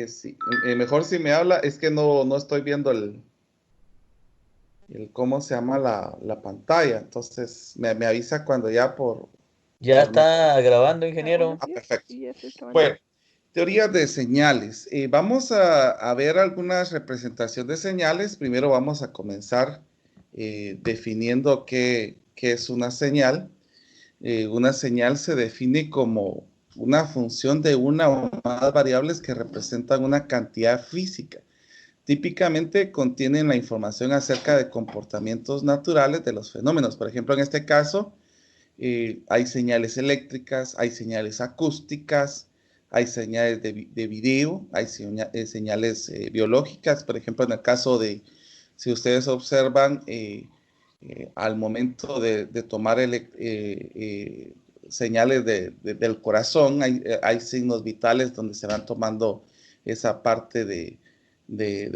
Sí, mejor si me habla, es que no estoy viendo cómo se llama la pantalla, entonces me avisa cuando ya Ya por está grabando, Buenos ingeniero. días. perfecto. Sí, ya se está grabando. Bueno, teorías de señales. Vamos a ver algunas representaciones de señales. Primero vamos a comenzar definiendo qué es una señal. Una señal se define como una función de una o más variables que representan una cantidad física. Típicamente contienen la información acerca de comportamientos naturales de los fenómenos. Por ejemplo, en este caso, hay señales eléctricas, hay señales acústicas, hay señales de video, hay señales biológicas. Por ejemplo, en el caso de, si ustedes observan, al momento de tomar señales del corazón, hay signos vitales donde se van tomando esa parte de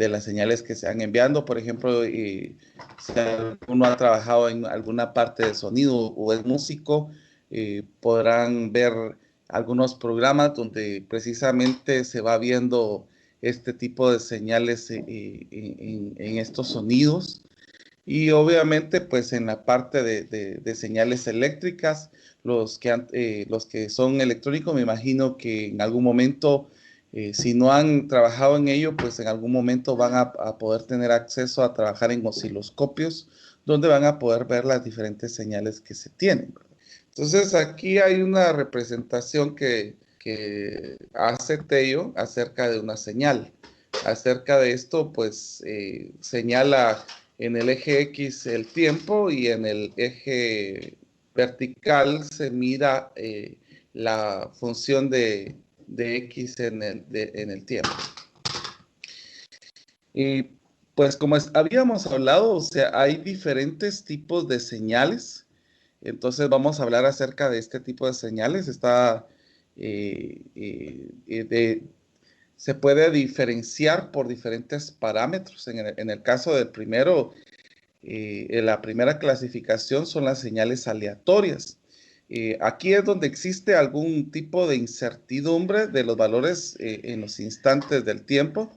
las señales que se van enviando. Por ejemplo, si uno ha trabajado en alguna parte de sonido o es músico, podrán ver algunos programas donde precisamente se va viendo este tipo de señales en estos sonidos. Y obviamente, pues en la parte de señales eléctricas, los que son electrónicos, me imagino que en algún momento, si no han trabajado en ello, pues en algún momento van a poder tener acceso a trabajar en osciloscopios, donde van a poder ver las diferentes señales que se tienen. Entonces, aquí hay una representación que hace Tello acerca de una señal. Acerca de esto, pues señala en el eje X el tiempo y en el eje vertical se mira la función de X en el tiempo. Y pues como habíamos hablado, o sea, hay diferentes tipos de señales. Entonces vamos a hablar acerca de este tipo de señales. Se puede diferenciar por diferentes parámetros. En el caso del primero, la primera clasificación son las señales aleatorias. Aquí es donde existe algún tipo de incertidumbre de los valores en los instantes del tiempo.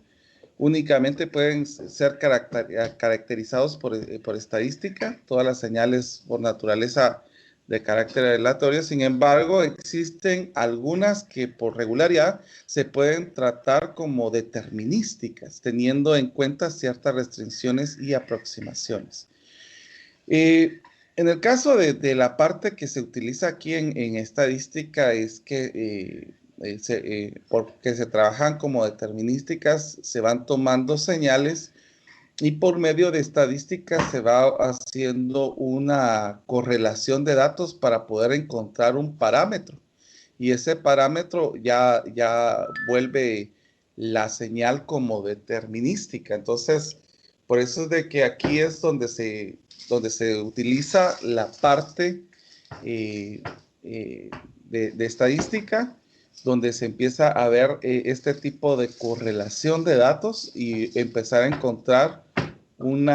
Únicamente pueden ser caracterizados por estadística. Todas las señales por naturaleza de carácter aleatorio. Sin embargo, existen algunas que por regularidad se pueden tratar como determinísticas, teniendo en cuenta ciertas restricciones y aproximaciones. En el caso de la parte que se utiliza aquí en estadística es que porque se trabajan como determinísticas, se van tomando señales y por medio de estadísticas se va haciendo una correlación de datos para poder encontrar un parámetro. Y ese parámetro ya vuelve la señal como determinística. Entonces, por eso es de que aquí es donde se utiliza la parte eh, de estadística, donde se empieza a ver este tipo de correlación de datos y empezar a encontrar un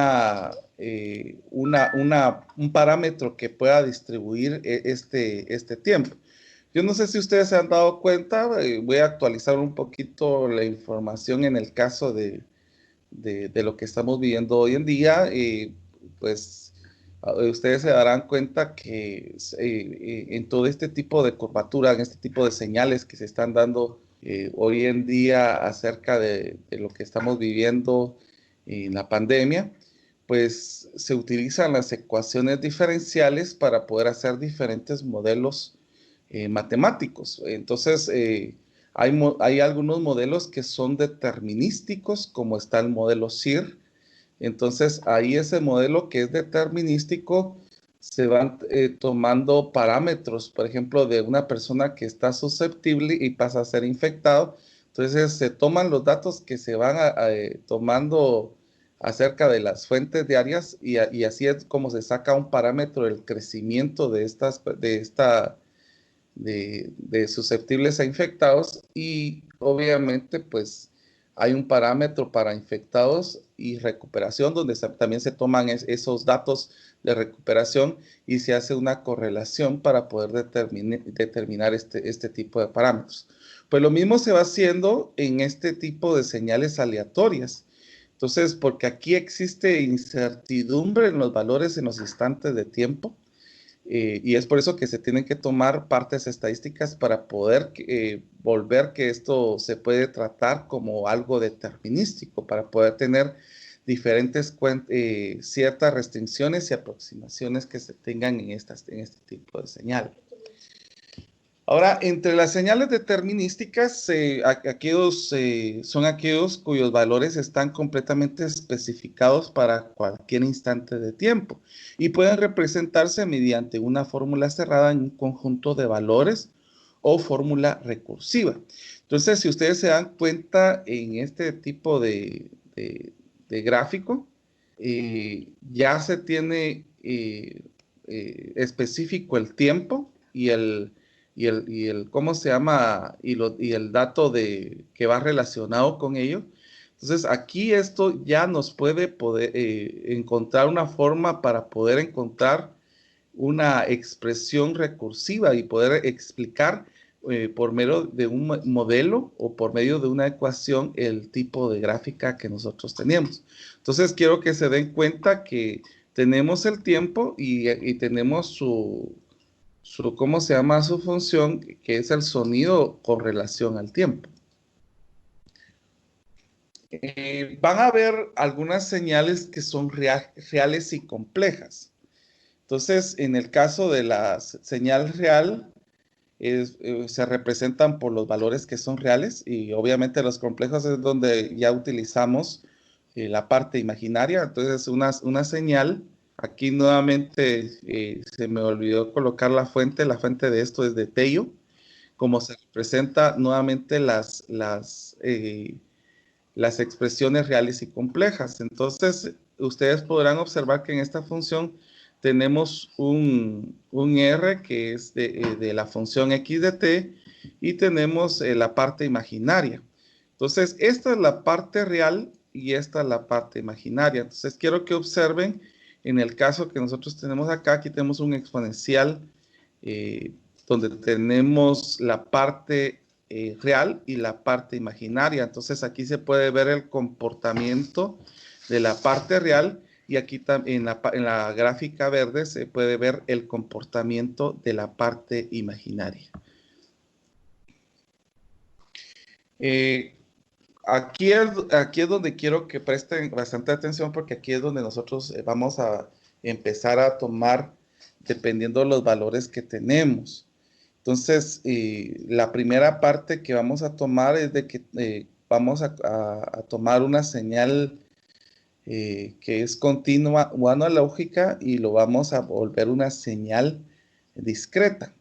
parámetro que pueda distribuir este tiempo. Yo no sé si ustedes se han dado cuenta, voy a actualizar un poquito la información en el caso de lo que estamos viviendo hoy en día. Pues ustedes se darán cuenta que en todo este tipo de curvatura, en este tipo de señales que se están dando hoy en día acerca de lo que estamos viviendo en la pandemia, pues se utilizan las ecuaciones diferenciales para poder hacer diferentes modelos matemáticos. Entonces, hay algunos modelos que son determinísticos, como está el modelo SIR. Entonces, ahí ese modelo que es determinístico, se van tomando parámetros, por ejemplo, de una persona que está susceptible y pasa a ser infectado. Entonces, se toman los datos que se van tomando acerca de las fuentes diarias y así es como se saca un parámetro del crecimiento de susceptibles a infectados y obviamente pues hay un parámetro para infectados y recuperación, donde también se toman esos datos de recuperación y se hace una correlación para poder determinar este tipo de parámetros. Pues lo mismo se va haciendo en este tipo de señales aleatorias. Entonces, porque aquí existe incertidumbre en los valores en los instantes de tiempo, y es por eso que se tienen que tomar partes estadísticas para poder volver que esto se puede tratar como algo determinístico, para poder tener diferentes ciertas restricciones y aproximaciones que se tengan en este tipo de señal. Ahora, entre las señales determinísticas, son aquellos cuyos valores están completamente especificados para cualquier instante de tiempo y pueden representarse mediante una fórmula cerrada en un conjunto de valores o fórmula recursiva. Entonces, si ustedes se dan cuenta en este tipo de gráfico, ya se tiene específico el tiempo y el ¿cómo se llama? Y el dato que va relacionado con ello. Entonces, aquí esto ya nos puede encontrar una forma para poder encontrar una expresión recursiva y poder explicar por medio de un modelo o por medio de una ecuación el tipo de gráfica que nosotros tenemos. Entonces, quiero que se den cuenta que tenemos el tiempo y tenemos ¿cómo se llama su función? Que es el sonido con relación al tiempo. Van a haber algunas señales que son reales y complejas. Entonces, en el caso de la señal real, se representan por los valores que son reales y obviamente los complejos es donde ya utilizamos la parte imaginaria. Entonces, una señal. Aquí nuevamente se me olvidó colocar la fuente. La fuente de esto es de Tello. Como se representa nuevamente las expresiones reales y complejas. Entonces, ustedes podrán observar que en esta función tenemos un R que es de la función x de t y tenemos la parte imaginaria. Entonces, esta es la parte real y esta es la parte imaginaria. Entonces, quiero que observen en el caso que nosotros tenemos acá, aquí tenemos un exponencial donde tenemos la parte real y la parte imaginaria. Entonces, aquí se puede ver el comportamiento de la parte real y aquí en la gráfica verde se puede ver el comportamiento de la parte imaginaria. Aquí es donde quiero que presten bastante atención porque aquí es donde nosotros vamos a empezar a tomar dependiendo de los valores que tenemos. Entonces, la primera parte que vamos a tomar es de que vamos a tomar una señal que es continua o analógica y lo vamos a volver una señal discreta.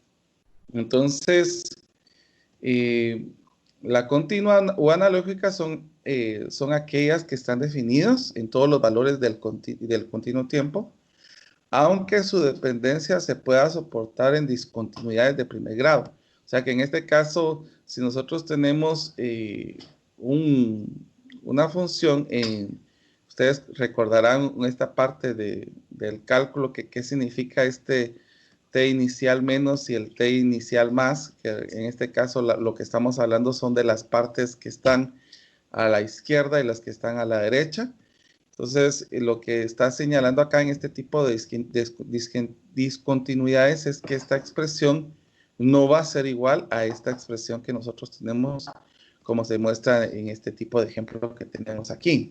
Entonces, la continua o analógica son aquellas que están definidas en todos los valores del continuo tiempo, aunque su dependencia se pueda soportar en discontinuidades de primer grado. O sea que en este caso, si nosotros tenemos una función ustedes recordarán esta parte del cálculo, qué significa este t inicial menos y el t inicial más, que en este caso lo que estamos hablando son de las partes que están a la izquierda y las que están a la derecha. Entonces, lo que está señalando acá en este tipo de discontinuidades es que esta expresión no va a ser igual a esta expresión que nosotros tenemos, como se muestra en este tipo de ejemplo que tenemos aquí.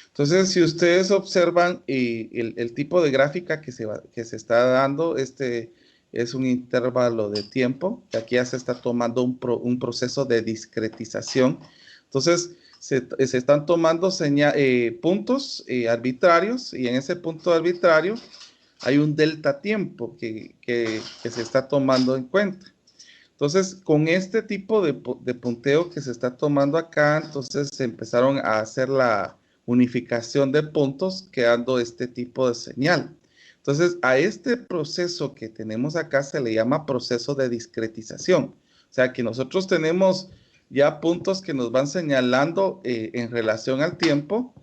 Entonces, si ustedes observan el tipo de gráfica que se está dando, es un intervalo de tiempo, que aquí ya se está tomando un proceso de discretización. Entonces, se están tomando puntos arbitrarios y en ese punto arbitrario hay un delta tiempo que se está tomando en cuenta. Entonces, con este tipo de punteo que se está tomando acá, entonces se empezaron a hacer la unificación de puntos quedando este tipo de señal. Entonces, a este proceso que tenemos acá se le llama proceso de discretización. O sea, que nosotros tenemos ya puntos que nos van señalando en relación al tiempo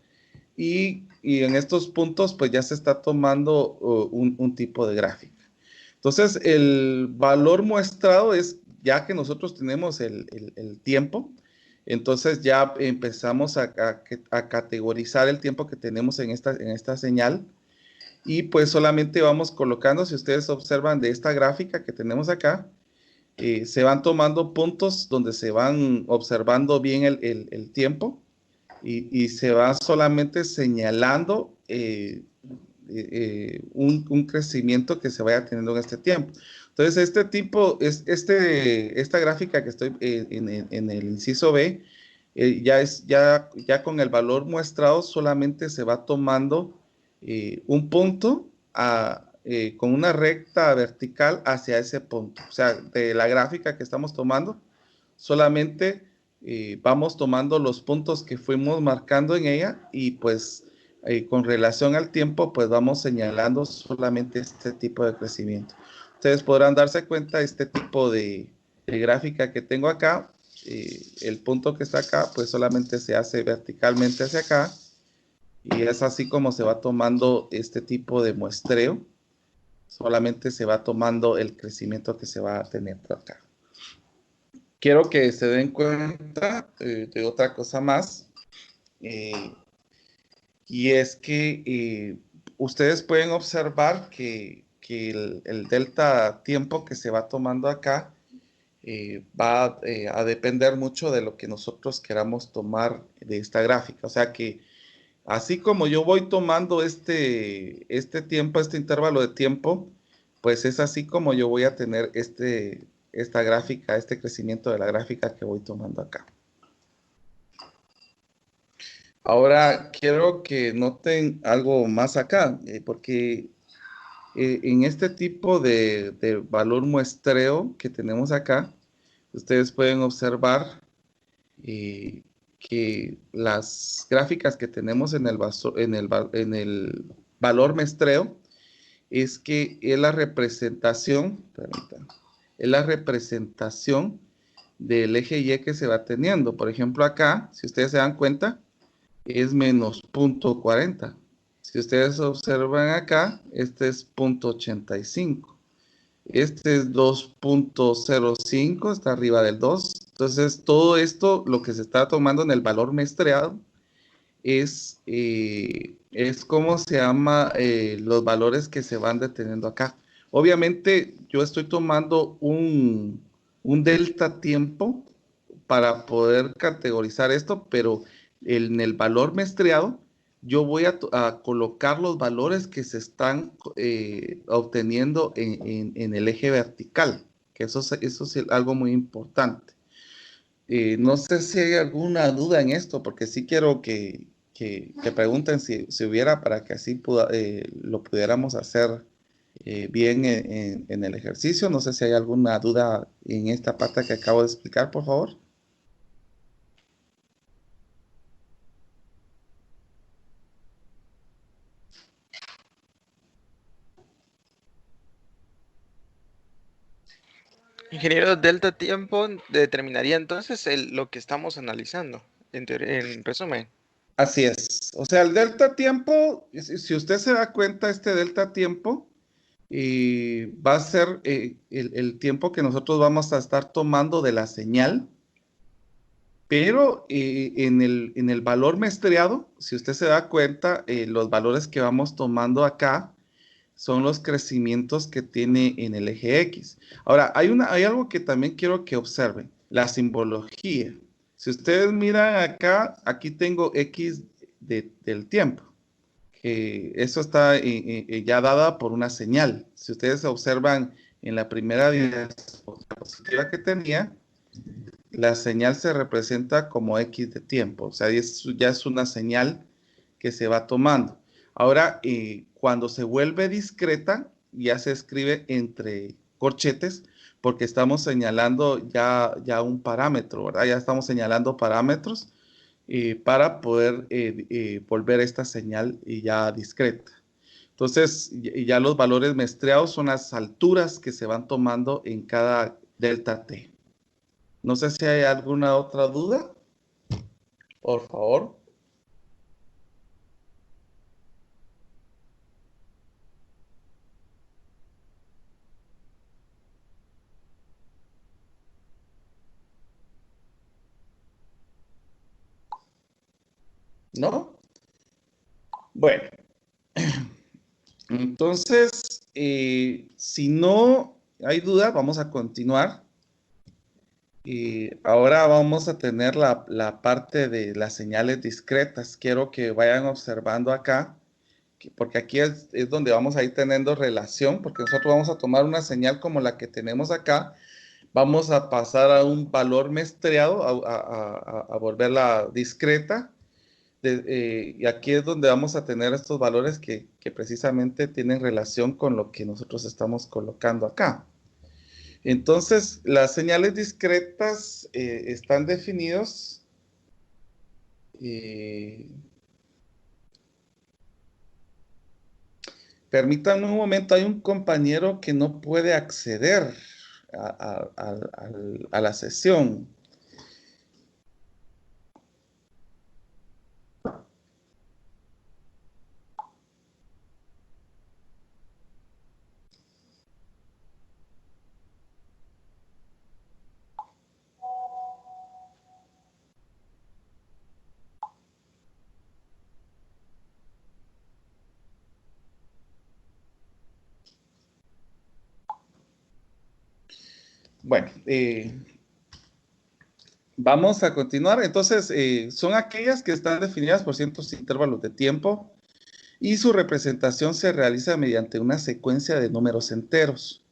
y en estos puntos pues ya se está tomando un tipo de gráfica. Entonces el valor muestrado es ya que nosotros tenemos el tiempo, entonces ya empezamos a categorizar el tiempo que tenemos en esta señal y pues solamente vamos colocando, si ustedes observan de esta gráfica que tenemos acá, se van tomando puntos donde se van observando bien el tiempo y se va solamente señalando un crecimiento que se vaya teniendo en este tiempo. Entonces, esta gráfica que estoy en el inciso B, ya con el valor muestrado solamente se va tomando un punto con una recta vertical hacia ese punto. O sea, de la gráfica que estamos tomando, solamente vamos tomando los puntos que fuimos marcando en ella y pues con relación al tiempo, pues vamos señalando solamente este tipo de crecimiento. Ustedes podrán darse cuenta de este tipo de gráfica que tengo acá. El punto que está acá, pues solamente se hace verticalmente hacia acá. Y es así como se va tomando este tipo de muestreo. Solamente se va tomando el crecimiento que se va a tener por acá. Quiero que se den cuenta de otra cosa más. Y es que ustedes pueden observar que el delta tiempo que se va tomando acá va a depender mucho de lo que nosotros queramos tomar de esta gráfica. O sea que así como yo voy tomando este tiempo, este intervalo de tiempo, pues es así como yo voy a tener esta gráfica, este crecimiento de la gráfica que voy tomando acá. Ahora quiero que noten algo más acá, porque en este tipo de valor muestreo que tenemos acá, ustedes pueden observar que las gráficas que tenemos en el valor muestreo es que es la representación, es la representación del eje Y que se va teniendo. Por ejemplo, acá, si ustedes se dan cuenta, es menos 0.40. Si ustedes observan acá, este es 0.85. Este es 2.05, está arriba del 2. Entonces, todo esto, lo que se está tomando en el valor muestreado, es cómo se llama los valores que se van deteniendo acá. Obviamente, yo estoy tomando un delta tiempo para poder categorizar esto, pero en el valor muestreado, yo voy a colocar los valores que se están obteniendo en el eje vertical, que eso es algo muy importante. No sé si hay alguna duda en esto, porque sí quiero que pregunten si hubiera para que así lo pudiéramos hacer bien en el ejercicio. No sé si hay alguna duda en esta parte que acabo de explicar, por favor. Ingeniero, delta tiempo determinaría entonces lo que estamos analizando, en resumen. Así es. O sea, el delta tiempo, si usted se da cuenta, este delta tiempo va a ser el tiempo que nosotros vamos a estar tomando de la señal, pero en el valor muestreado, si usted se da cuenta, los valores que vamos tomando acá son los crecimientos que tiene en el eje X. Ahora, hay algo que también quiero que observen, la simbología. Si ustedes miran acá, aquí tengo X del tiempo, que eso está ya dada por una señal. Si ustedes observan en la primera diapositiva que tenía, la señal se representa como X de tiempo, o sea, ya es una señal que se va tomando. Ahora, cuando se vuelve discreta, ya se escribe entre corchetes, porque estamos señalando ya un parámetro, ¿verdad? Ya estamos señalando parámetros para poder volver esta señal ya discreta. Entonces, ya los valores muestreados son las alturas que se van tomando en cada delta T. No sé si hay alguna otra duda, por favor. ¿no? Bueno, entonces, si no hay duda, vamos a continuar. Y ahora vamos a tener la parte de las señales discretas. Quiero que vayan observando acá, porque aquí es donde vamos a ir teniendo relación, porque nosotros vamos a tomar una señal como la que tenemos acá, vamos a pasar a un valor muestreado, a volverla discreta, y aquí es donde vamos a tener estos valores que precisamente tienen relación con lo que nosotros estamos colocando acá. Entonces, las señales discretas están definidos. Permítanme un momento, hay un compañero que no puede acceder a la sesión. Bueno, vamos a continuar. Entonces, son aquellas que están definidas por ciertos intervalos de tiempo y su representación se realiza mediante una secuencia de números enteros.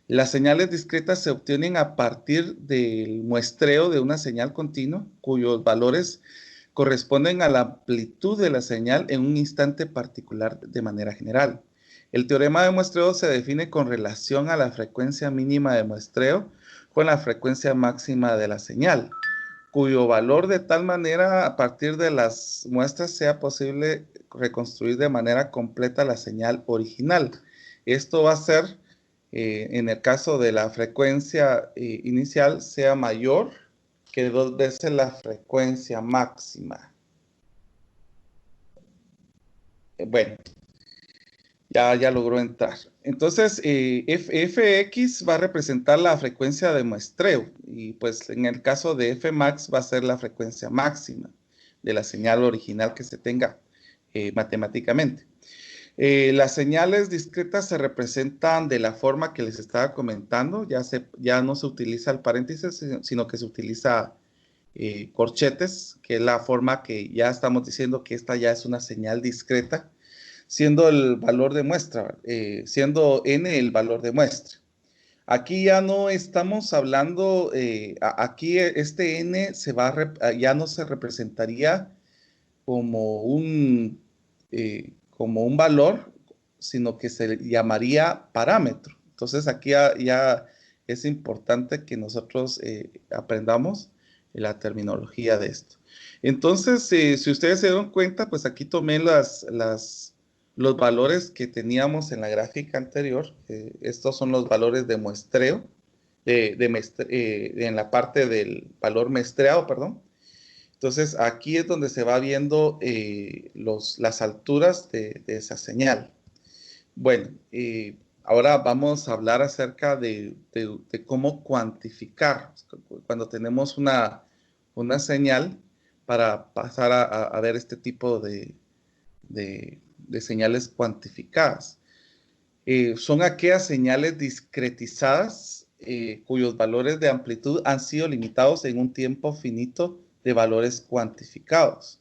Las señales discretas se obtienen a partir del muestreo de una señal continua cuyos valores corresponden a la amplitud de la señal en un instante particular de manera general. El teorema de muestreo se define con relación a la frecuencia mínima de muestreo con la frecuencia máxima de la señal, cuyo valor de tal manera a partir de las muestras sea posible reconstruir de manera completa la señal original. Esto va a ser, en el caso de la frecuencia inicial, sea mayor que 2 veces la frecuencia máxima. Bueno, ya logró entrar. Entonces, fx va a representar la frecuencia de muestreo y pues en el caso de fmax va a ser la frecuencia máxima de la señal original que se tenga matemáticamente. Las señales discretas se representan de la forma que les estaba comentando, ya no se utiliza el paréntesis, sino que se utiliza corchetes, que es la forma que ya estamos diciendo que esta ya es una señal discreta, siendo el valor de muestra, siendo n el valor de muestra. Aquí ya no estamos hablando, aquí este n ya no se representaría como un valor, sino que se llamaría parámetro. Entonces aquí ya es importante que nosotros aprendamos la terminología de esto. Entonces, si ustedes se dan cuenta, pues aquí tomé los valores que teníamos en la gráfica anterior. Estos son los valores de muestreo, en la parte del valor muestreado, perdón. Entonces, aquí es donde se va viendo las alturas de esa señal. Bueno, ahora vamos a hablar acerca de cómo cuantificar cuando tenemos una señal para pasar a ver este tipo de señales cuantificadas. Son aquellas señales discretizadas cuyos valores de amplitud han sido limitados en un tiempo finito de valores cuantificados.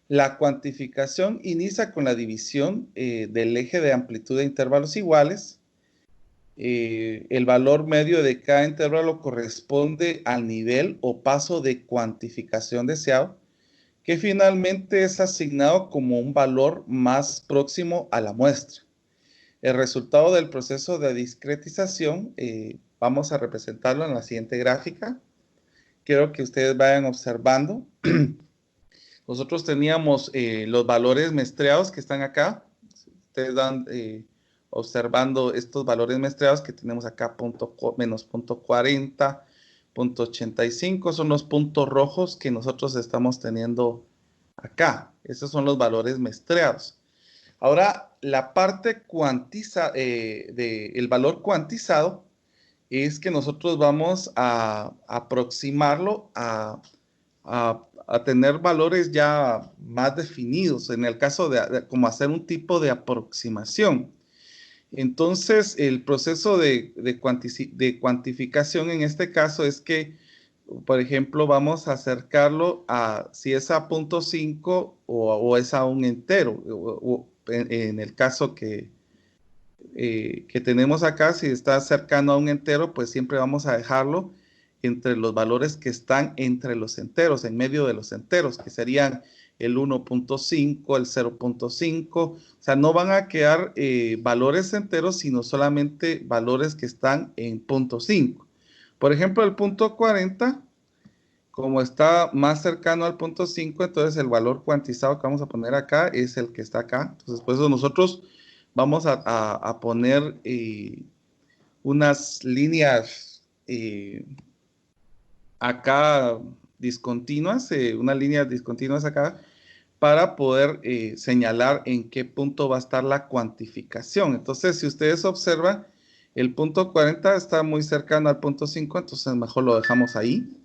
La cuantificación inicia con la división del eje de amplitud de intervalos iguales. El valor medio de cada intervalo corresponde al nivel o paso de cuantificación deseado, que finalmente es asignado como un valor más próximo a la muestra. El resultado del proceso de discretización, vamos a representarlo en la siguiente gráfica. Quiero que ustedes vayan observando. Nosotros teníamos los valores muestreados que están acá. Ustedes van observando estos valores muestreados que tenemos acá, menos punto 40, punto 85, son los puntos rojos que nosotros estamos teniendo acá. Esos son los valores muestreados. Ahora, la parte del valor cuantizado es que nosotros vamos a aproximarlo a a tener valores ya más definidos, en el caso de como hacer un tipo de aproximación. Entonces, el proceso de cuantificación en este caso es que, por ejemplo, vamos a acercarlo a si es a 0.5 o es a un entero, o en el caso que tenemos acá, si está cercano a un entero, pues siempre vamos a dejarlo entre los valores que están entre los enteros, en medio de los enteros, que serían el 1.5, el 0.5, o sea, no van a quedar valores enteros, sino solamente valores que están en 0.5. Por ejemplo, el punto 40, como está más cercano al punto 5, entonces el valor cuantizado que vamos a poner acá es el que está acá. Entonces, por eso nosotros vamos a poner unas líneas acá discontinuas, unas líneas discontinuas acá, para poder señalar en qué punto va a estar la cuantificación. Entonces, si ustedes observan, el punto 40 está muy cercano al punto 5, entonces mejor lo dejamos ahí.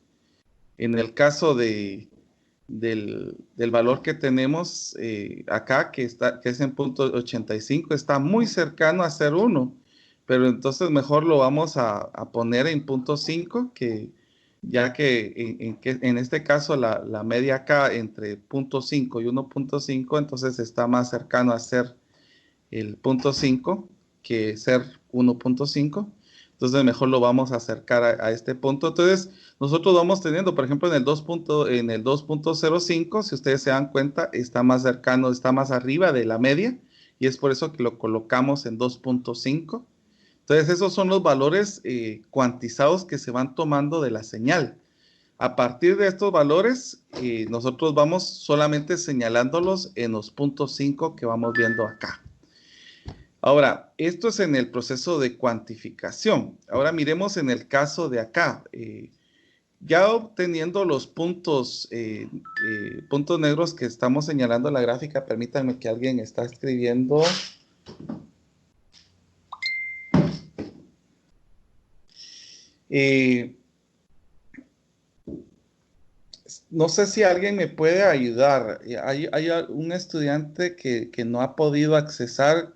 En el caso del valor que tenemos acá, que es en punto 85, está muy cercano a ser 1, pero entonces mejor lo vamos a poner en punto 5, que ya que en este caso la media acá entre punto 5 y 1.5, entonces está más cercano a ser el punto 5 que ser 1.5. Entonces mejor lo vamos a acercar a este punto. Entonces nosotros vamos teniendo, por ejemplo, en el 2.05, si ustedes se dan cuenta, está más cercano, está más arriba de la media, y es por eso que lo colocamos en 2.5. Entonces esos son los valores cuantizados que se van tomando de la señal. A partir de estos valores, nosotros vamos solamente señalándolos en los puntos 5 que vamos viendo acá. Ahora, esto es en el proceso de cuantificación. Ahora miremos en el caso de acá. Ya obteniendo los puntos negros que estamos señalando en la gráfica, permítanme que alguien está escribiendo. No sé si alguien me puede ayudar. Hay un estudiante que no ha podido accesar,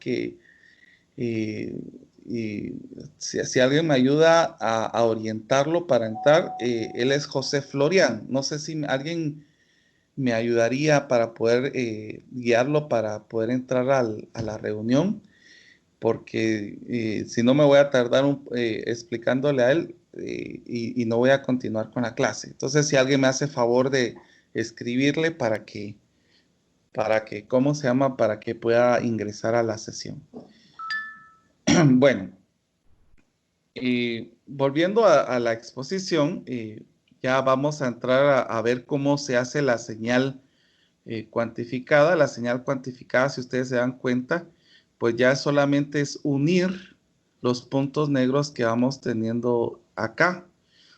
y si alguien me ayuda a orientarlo para entrar, él es José Florian. No sé si alguien me ayudaría para poder guiarlo para poder entrar a la reunión, porque si no me voy a tardar explicándole a él y no voy a continuar con la clase. Entonces, si alguien me hace favor de escribirle para que, ¿cómo se llama? Para que pueda ingresar a la sesión. Bueno, volviendo a la exposición, ya vamos a entrar a ver cómo se hace la señal cuantificada. La señal cuantificada, si ustedes se dan cuenta, pues ya solamente es unir los puntos negros que vamos teniendo acá.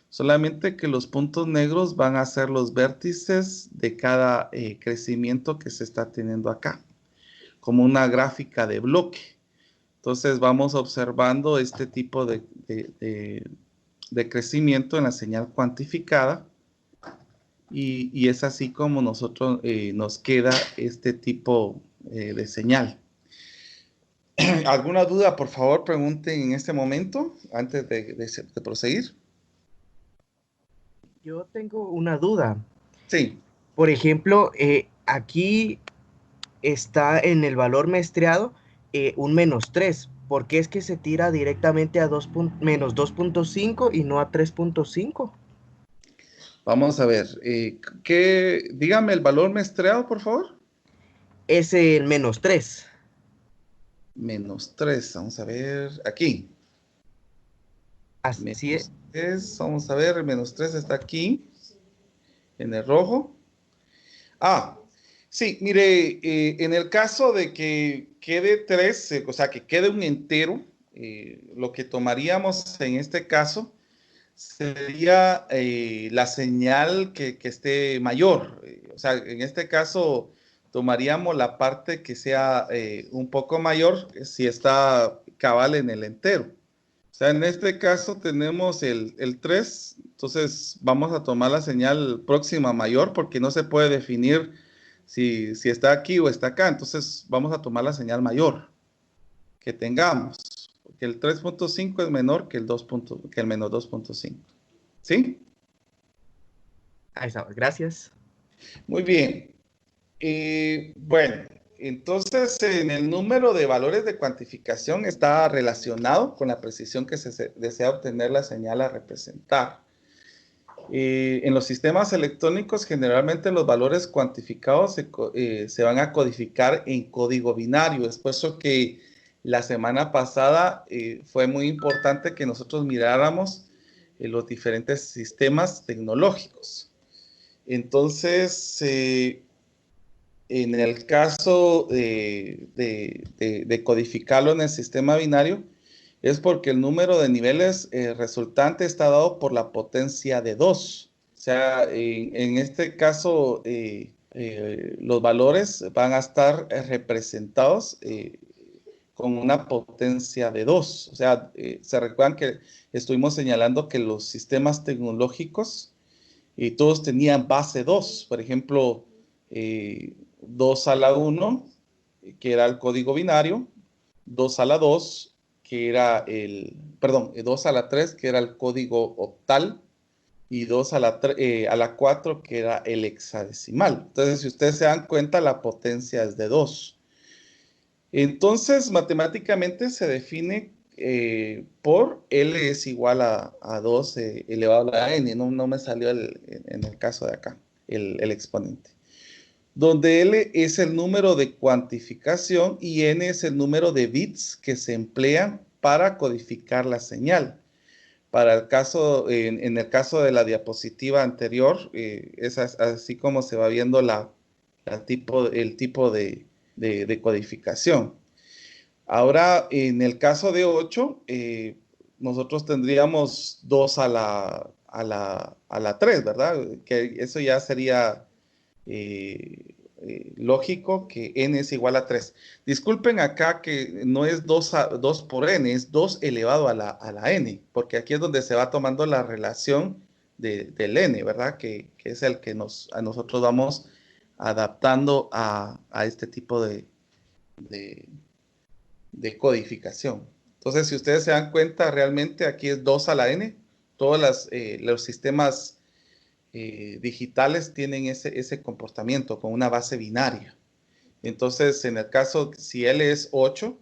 Solamente que los puntos negros van a ser los vértices de cada crecimiento que se está teniendo acá, como una gráfica de bloque. Entonces vamos observando este tipo de crecimiento en la señal cuantificada, y es así como nosotros nos queda este tipo de señal. ¿Alguna duda? Por favor, pregunten en este momento antes de proseguir. Yo tengo una duda. Sí. Por ejemplo, aquí está en el valor muestreado un -3. ¿Por qué es que se tira directamente a menos 2.5 y no a 3.5? Vamos a ver. Dígame el valor muestreado, por favor. Es el -3. -3. Vamos a ver. Aquí. Así es. -3. Vamos a ver. El -3 está aquí. En el rojo. Sí, mire, en el caso de que quede 3, o sea, que quede un entero, lo que tomaríamos en este caso sería la señal que esté mayor. O sea, en este caso tomaríamos la parte que sea un poco mayor si está cabal en el entero. O sea, en este caso tenemos el 3, entonces vamos a tomar la señal próxima mayor porque no se puede definir si está aquí o está acá. Entonces vamos a tomar la señal mayor que tengamos, porque el 3.5 es menor que que el menos 2.5. ¿Sí? Ahí está, gracias. Muy bien. Bueno, entonces en el número de valores de cuantificación está relacionado con la precisión que se desea obtener la señal a representar. En los sistemas electrónicos, generalmente los valores cuantificados se van a codificar en código binario. Es por eso que la semana pasada fue muy importante que nosotros miráramos los diferentes sistemas tecnológicos. Entonces, en el caso de codificarlo en el sistema binario, es porque el número de niveles resultante está dado por la potencia de 2. O sea, en este caso, los valores van a estar representados con una potencia de 2. O sea, se recuerdan que estuvimos señalando que los sistemas tecnológicos todos tenían base 2. Por ejemplo, 2 a la 1, que era el código binario, 2 a la 2, que era 2 a la 3, que era el código octal, y 2 a la 4, que era el hexadecimal. Entonces, si ustedes se dan cuenta, la potencia es de 2. Entonces, matemáticamente se define por L es igual a 2 elevado a la n. No me salió en el caso de acá, el exponente. Donde L es el número de cuantificación y N es el número de bits que se emplean para codificar la señal. Para el caso, en el caso de la diapositiva anterior, es así como se va viendo el tipo de codificación. Ahora, en el caso de 8, nosotros tendríamos 2 a la 3, ¿verdad? Que eso ya sería lógico que n es igual a 3. Disculpen acá que no es 2 por n, es 2 elevado a la n, porque aquí es donde se va tomando la relación del n, ¿verdad? Que es el que a nosotros vamos adaptando a este tipo de codificación. Entonces, si ustedes se dan cuenta, realmente aquí es 2 a la n. Todos los sistemas digitales tienen ese comportamiento con una base binaria. Entonces, en el caso, si L es 8,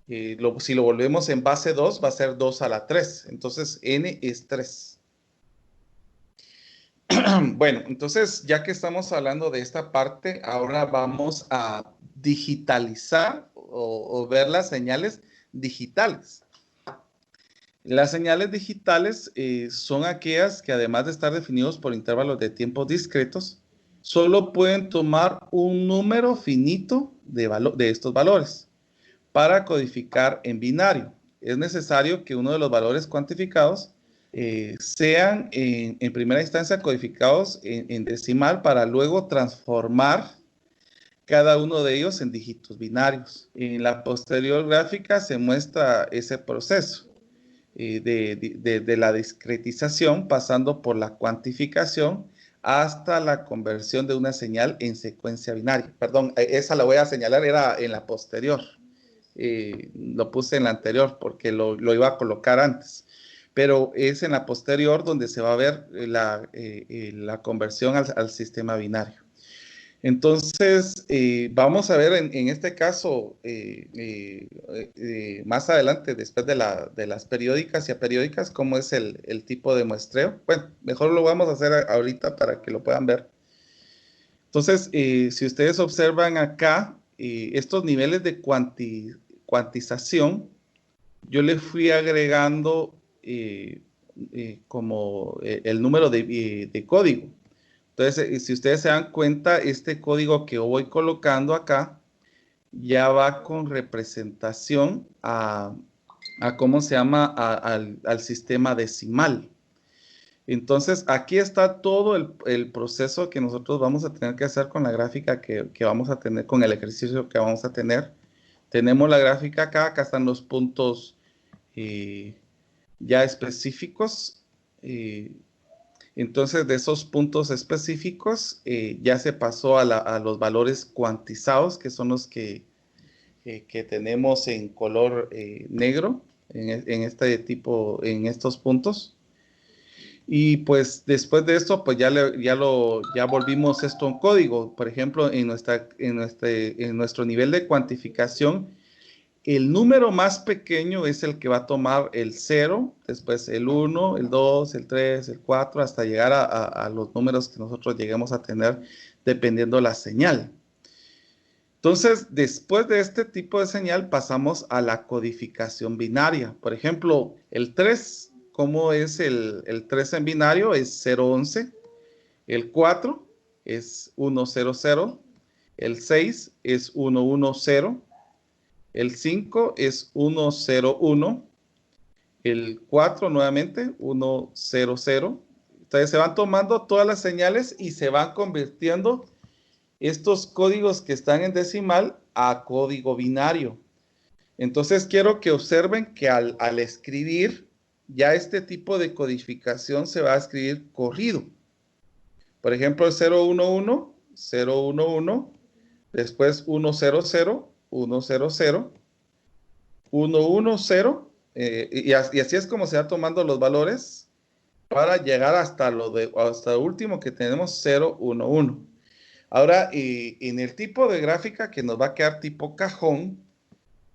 si lo volvemos en base 2, va a ser 2 a la 3. Entonces, N es 3. Bueno, entonces, ya que estamos hablando de esta parte, ahora vamos a digitalizar o ver las señales digitales. Las señales digitales son aquellas que, además de estar definidos por intervalos de tiempo discretos, solo pueden tomar un número finito de estos valores para codificar en binario. Es necesario que uno de los valores cuantificados sean en primera instancia codificados en decimal para luego transformar cada uno de ellos en dígitos binarios. En la posterior gráfica se muestra ese proceso de la discretización, pasando por la cuantificación hasta la conversión de una señal en secuencia binaria. Perdón, esa la voy a señalar, era en la posterior. Lo puse en la anterior porque lo iba a colocar antes. Pero es en la posterior donde se va a ver la conversión al sistema binario. Entonces, vamos a ver en este caso, más adelante, después de las periódicas y aperiódicas, cómo es el tipo de muestreo. Bueno, mejor lo vamos a hacer ahorita para que lo puedan ver. Entonces, si ustedes observan acá, estos niveles de cuantización, yo le fui agregando como el número de código. Entonces, si ustedes se dan cuenta, este código que yo voy colocando acá ya va con representación a ¿cómo se llama? Al sistema decimal. Entonces, aquí está todo el proceso que nosotros vamos a tener que hacer con la gráfica que vamos a tener, con el ejercicio que vamos a tener. Tenemos la gráfica acá están los puntos ya específicos. Entonces, de esos puntos específicos, ya se pasó a los valores cuantizados, que son los que tenemos en color negro, en este tipo, en estos puntos. Y pues después de esto, pues ya volvimos esto en código. Por ejemplo, en nuestro nivel de cuantificación, el número más pequeño es el que va a tomar el 0, después el 1, el 2, el 3, el 4, hasta llegar a los números que nosotros lleguemos a tener dependiendo la señal. Entonces, después de este tipo de señal, pasamos a la codificación binaria. Por ejemplo, el 3, ¿cómo es el 3 en binario? Es 011. El 4 es 100. El 6 es 110. El 5 es 101. El 4 nuevamente 100. Entonces se van tomando todas las señales y se van convirtiendo estos códigos que están en decimal a código binario. Entonces quiero que observen que al escribir, ya este tipo de codificación se va a escribir corrido. Por ejemplo, el 011, 011, después 100, 100, 110, y así es como se va tomando los valores para llegar hasta el último que tenemos, 011. Ahora, en el tipo de gráfica que nos va a quedar tipo cajón,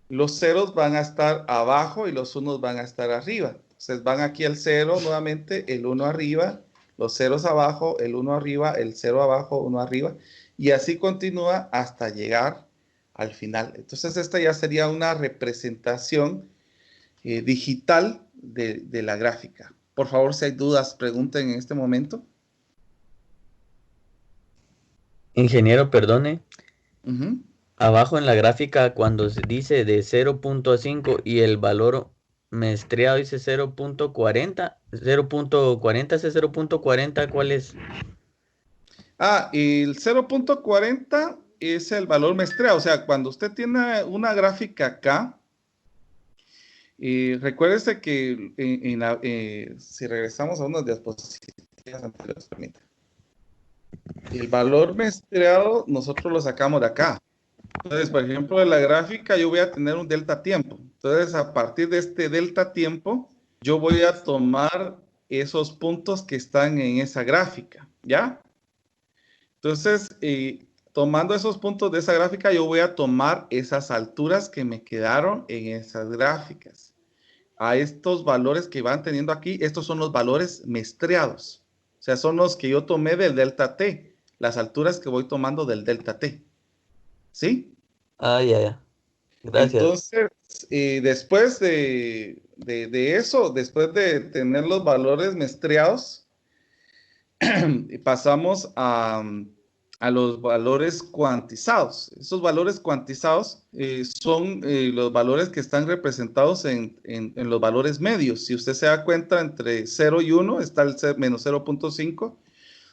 los ceros van a estar abajo y los unos van a estar arriba. Entonces van aquí el 0 nuevamente, el 1 arriba, los ceros abajo, el 1 arriba, el 0 abajo, 1 arriba. Y así continúa hasta llegar al final. Entonces esta ya sería una representación digital de la gráfica. Por favor, si hay dudas, pregunten en este momento. Ingeniero, perdone. Abajo en la gráfica, cuando se dice de 0.5 y el valor muestreado dice 0.40, 0.40, ese 0.40, ¿cuál es? El 0.40 es el valor muestreado. O sea, cuando usted tiene una gráfica acá, recuérdese que si regresamos a unas diapositivas anteriores, permítame. El valor muestreado nosotros lo sacamos de acá. Entonces, por ejemplo, en la gráfica yo voy a tener un delta tiempo. Entonces, a partir de este delta tiempo, yo voy a tomar esos puntos que están en esa gráfica, ¿ya? Entonces, tomando esos puntos de esa gráfica, yo voy a tomar esas alturas que me quedaron en esas gráficas. A estos valores que van teniendo aquí, estos son los valores muestreados. O sea, son los que yo tomé del delta T, las alturas que voy tomando del delta T. ¿Sí? Ya. Gracias. Entonces, después de eso, después de tener los valores muestreados, pasamos a los valores cuantizados. Esos valores cuantizados son los valores que están representados en los valores medios. Si usted se da cuenta, entre 0 y 1 está el menos 0.5.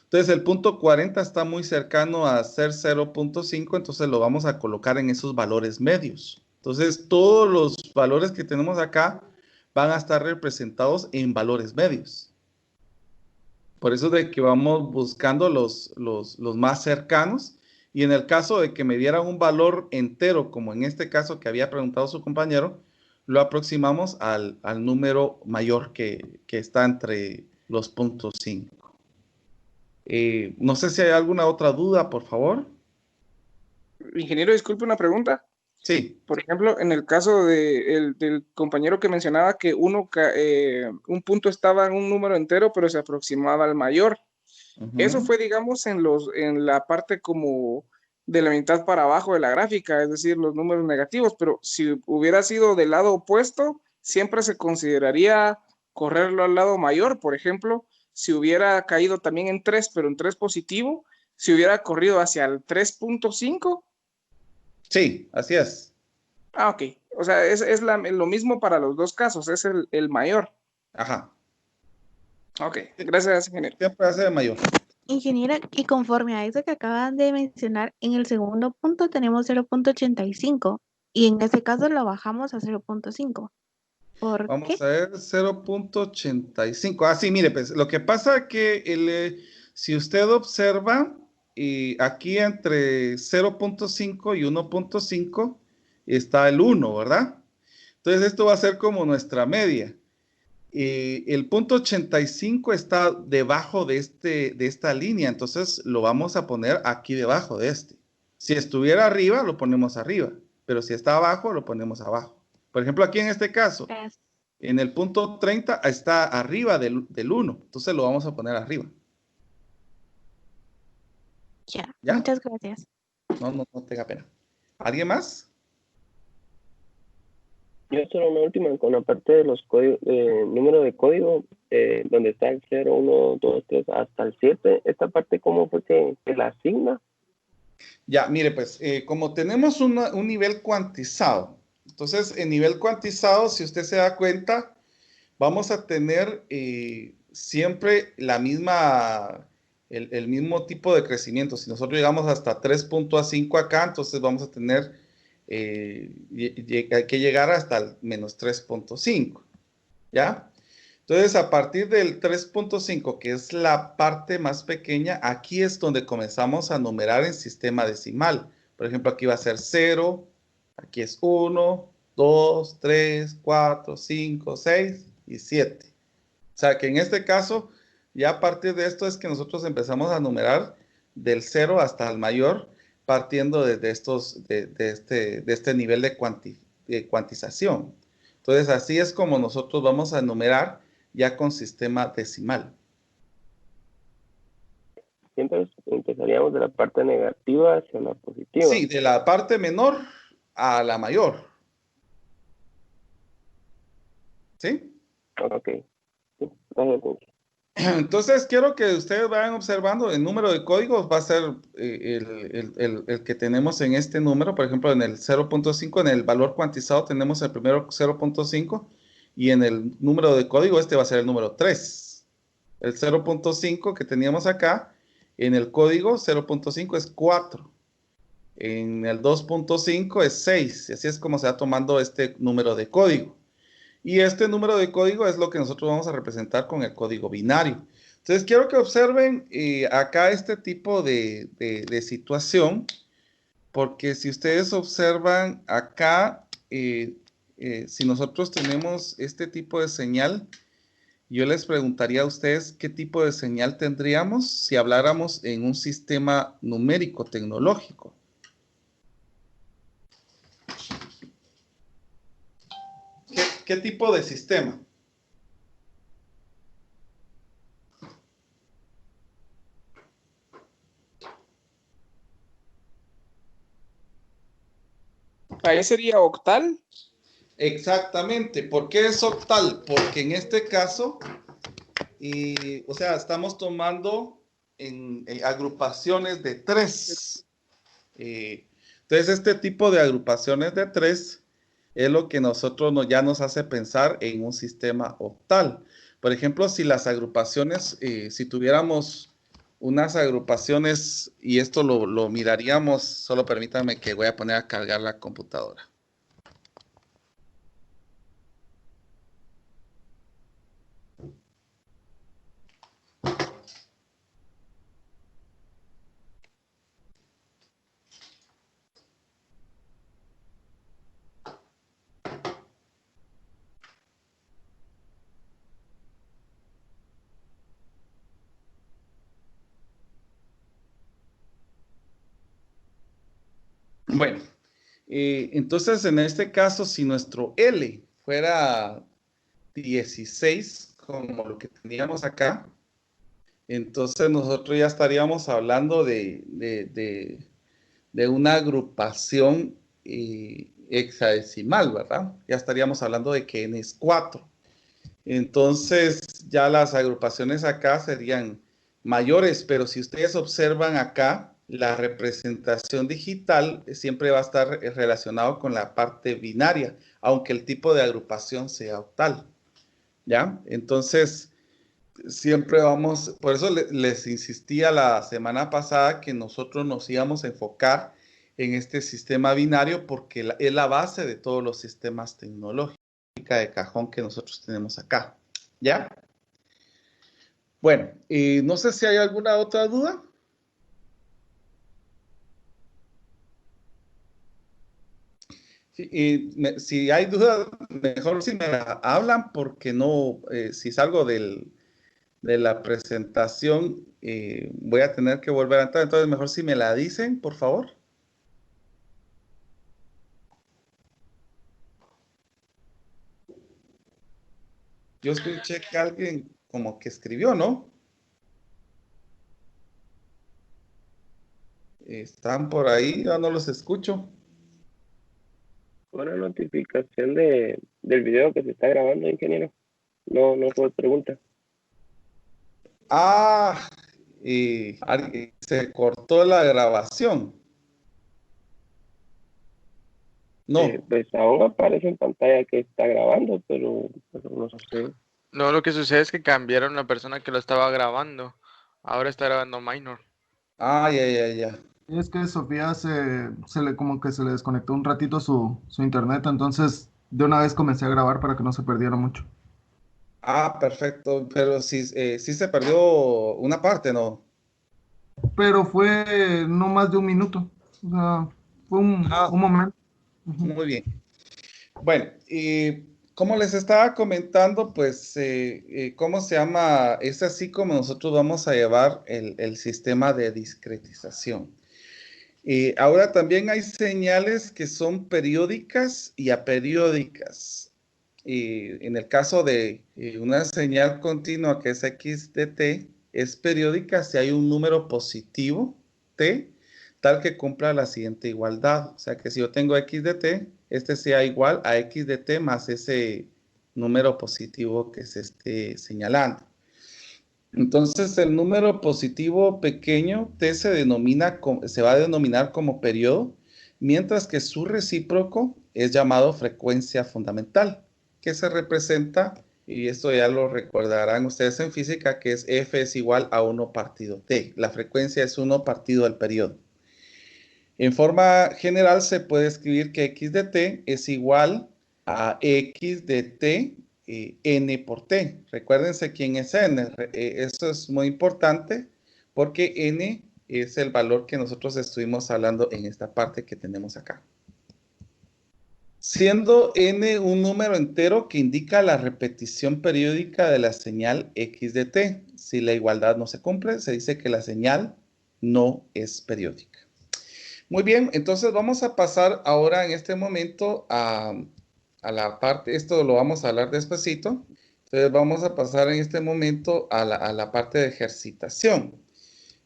Entonces, el punto 40 está muy cercano a ser 0.5, entonces lo vamos a colocar en esos valores medios. Entonces, todos los valores que tenemos acá van a estar representados en valores medios. Por eso de que vamos buscando los más cercanos. Y en el caso de que me dieran un valor entero, como en este caso que había preguntado su compañero, lo aproximamos al número mayor que está entre los puntos 5. No sé si hay alguna otra duda, por favor. Ingeniero, disculpe una pregunta. Sí. Por ejemplo, en el caso del compañero que mencionaba que un punto estaba en un número entero, pero se aproximaba al mayor. Eso fue, digamos, en la parte como de la mitad para abajo de la gráfica, es decir, los números negativos, pero si hubiera sido del lado opuesto, siempre se consideraría correrlo al lado mayor. Por ejemplo, si hubiera caído también en 3, pero en 3 positivo, si hubiera corrido hacia el 3.5. Sí, así es. Ok. O sea, es lo mismo para los dos casos, es el mayor. Ajá. Ok, gracias, ingeniero. Siempre hace de mayor. Ingeniera, y conforme a eso que acaban de mencionar, en el segundo punto tenemos 0.85 y en ese caso lo bajamos a 0.5. ¿Por qué? Vamos a ver, 0.85. Ah, sí, mire, pues lo que pasa es que si usted observa, aquí entre 0.5 y 1.5 está el 1, ¿verdad? Entonces esto va a ser como nuestra media. El punto 85 está debajo de esta línea, entonces lo vamos a poner aquí debajo de este. Si estuviera arriba, lo ponemos arriba, pero si está abajo, lo ponemos abajo. Por ejemplo, aquí en este caso, Gracias. en el punto 30 está arriba del 1, entonces lo vamos a poner arriba. Ya, ¿Ya? muchas gracias. No tenga pena. ¿Alguien más? Yo solo una última con la parte de los códigos, número de código, donde está el 0, 1, 2, 3 hasta el 7. Esta parte, ¿cómo fue que la asigna? Ya, mire, pues, como tenemos un nivel cuantizado, entonces, en nivel cuantizado, si usted se da cuenta, vamos a tener siempre el mismo tipo de crecimiento. Si nosotros llegamos hasta 3.5 acá, entonces vamos a tener hay que llegar hasta el menos 3.5, ¿ya? Entonces, a partir del 3.5, que es la parte más pequeña, aquí es donde comenzamos a numerar en sistema decimal. Por ejemplo, aquí va a ser 0, aquí es 1, 2, 3, 4, 5, 6 y 7. O sea, que en este caso, ya a partir de esto es que nosotros empezamos a numerar del 0 hasta el mayor, partiendo de este nivel de cuantización. Entonces, así es como nosotros vamos a enumerar ya con sistema decimal. Siempre empezaríamos de la parte negativa hacia la positiva. Sí, de la parte menor a la mayor. ¿Sí? Ok. Sí, gracias. Entonces, quiero que ustedes vayan observando el número de códigos, va a ser el que tenemos en este número. Por ejemplo, en el 0.5, en el valor cuantizado tenemos el primero 0.5 y en el número de código este va a ser el número 3. El 0.5 que teníamos acá, en el código 0.5 es 4. En el 2.5 es 6. Y así es como se va tomando este número de código. Y este número de código es lo que nosotros vamos a representar con el código binario. Entonces, quiero que observen acá este tipo de situación, porque si ustedes observan acá, si nosotros tenemos este tipo de señal, yo les preguntaría a ustedes qué tipo de señal tendríamos si habláramos en un sistema numérico tecnológico. ¿Qué tipo de sistema? Ahí sería octal. Exactamente. ¿Por qué es octal? Porque en este caso, o sea, estamos tomando en agrupaciones de 3. Entonces, este tipo de agrupaciones de 3 es lo que ya nos hace pensar en un sistema octal. Por ejemplo, si las agrupaciones, si tuviéramos unas agrupaciones, y esto lo miraríamos, solo permítanme que voy a poner a cargar la computadora. Bueno, entonces en este caso, si nuestro L fuera 16, como lo que teníamos acá, entonces nosotros ya estaríamos hablando de una agrupación hexadecimal, ¿verdad? Ya estaríamos hablando de que n es 4. Entonces ya las agrupaciones acá serían mayores, pero si ustedes observan acá, la representación digital siempre va a estar relacionado con la parte binaria, aunque el tipo de agrupación sea octal, ¿ya? Entonces, siempre vamos, por eso les insistía la semana pasada que nosotros nos íbamos a enfocar en este sistema binario porque es la base de todos los sistemas tecnológicos. de cajón que nosotros tenemos acá. ¿Ya? Bueno, no sé si hay alguna otra duda. Si hay duda, mejor si me la hablan, porque no, si salgo de la presentación, voy a tener que volver a entrar. Entonces, mejor si me la dicen, por favor. Yo escuché que alguien como que escribió, ¿no? ¿Están por ahí? Yo no los escucho. Una notificación del video que se está grabando, ingeniero. No fue pregunta. Ah, se cortó la grabación. No. Pues aún aparece en pantalla que está grabando, pero no sé. No, lo que sucede es que cambiaron la persona que lo estaba grabando. Ahora está grabando Minor. Ah, ya. Es que Sofía como que se le desconectó un ratito su internet, entonces de una vez comencé a grabar para que no se perdiera mucho. Ah, perfecto. Pero sí se perdió una parte, ¿no? Pero fue no más de un minuto, o sea, fue un momento. Ujú. Muy bien. Bueno, como les estaba comentando, pues, ¿cómo se llama? Es así como nosotros vamos a llevar el sistema de discretización. Ahora también hay señales que son periódicas y aperiódicas. En el caso de una señal continua que es x de t, es periódica si hay un número positivo t, tal que cumpla la siguiente igualdad. O sea que si yo tengo x de t, este sea igual a x de t más ese número positivo que se esté señalando. Entonces, el número positivo pequeño t se va a denominar como periodo, mientras que su recíproco es llamado frecuencia fundamental, que se representa, y esto ya lo recordarán ustedes en física, que es F es igual a 1 partido t. La frecuencia es 1 partido del periodo. En forma general se puede escribir que x de t es igual a x de t n por t. Recuérdense quién es n. Eso es muy importante porque n es el valor que nosotros estuvimos hablando en esta parte que tenemos acá. Siendo n un número entero que indica la repetición periódica de la señal x de t. Si la igualdad no se cumple, se dice que la señal no es periódica. Muy bien, entonces vamos a pasar ahora en este momento a la parte, esto lo vamos a hablar despacito. Entonces vamos a pasar en este momento a la parte de ejercitación.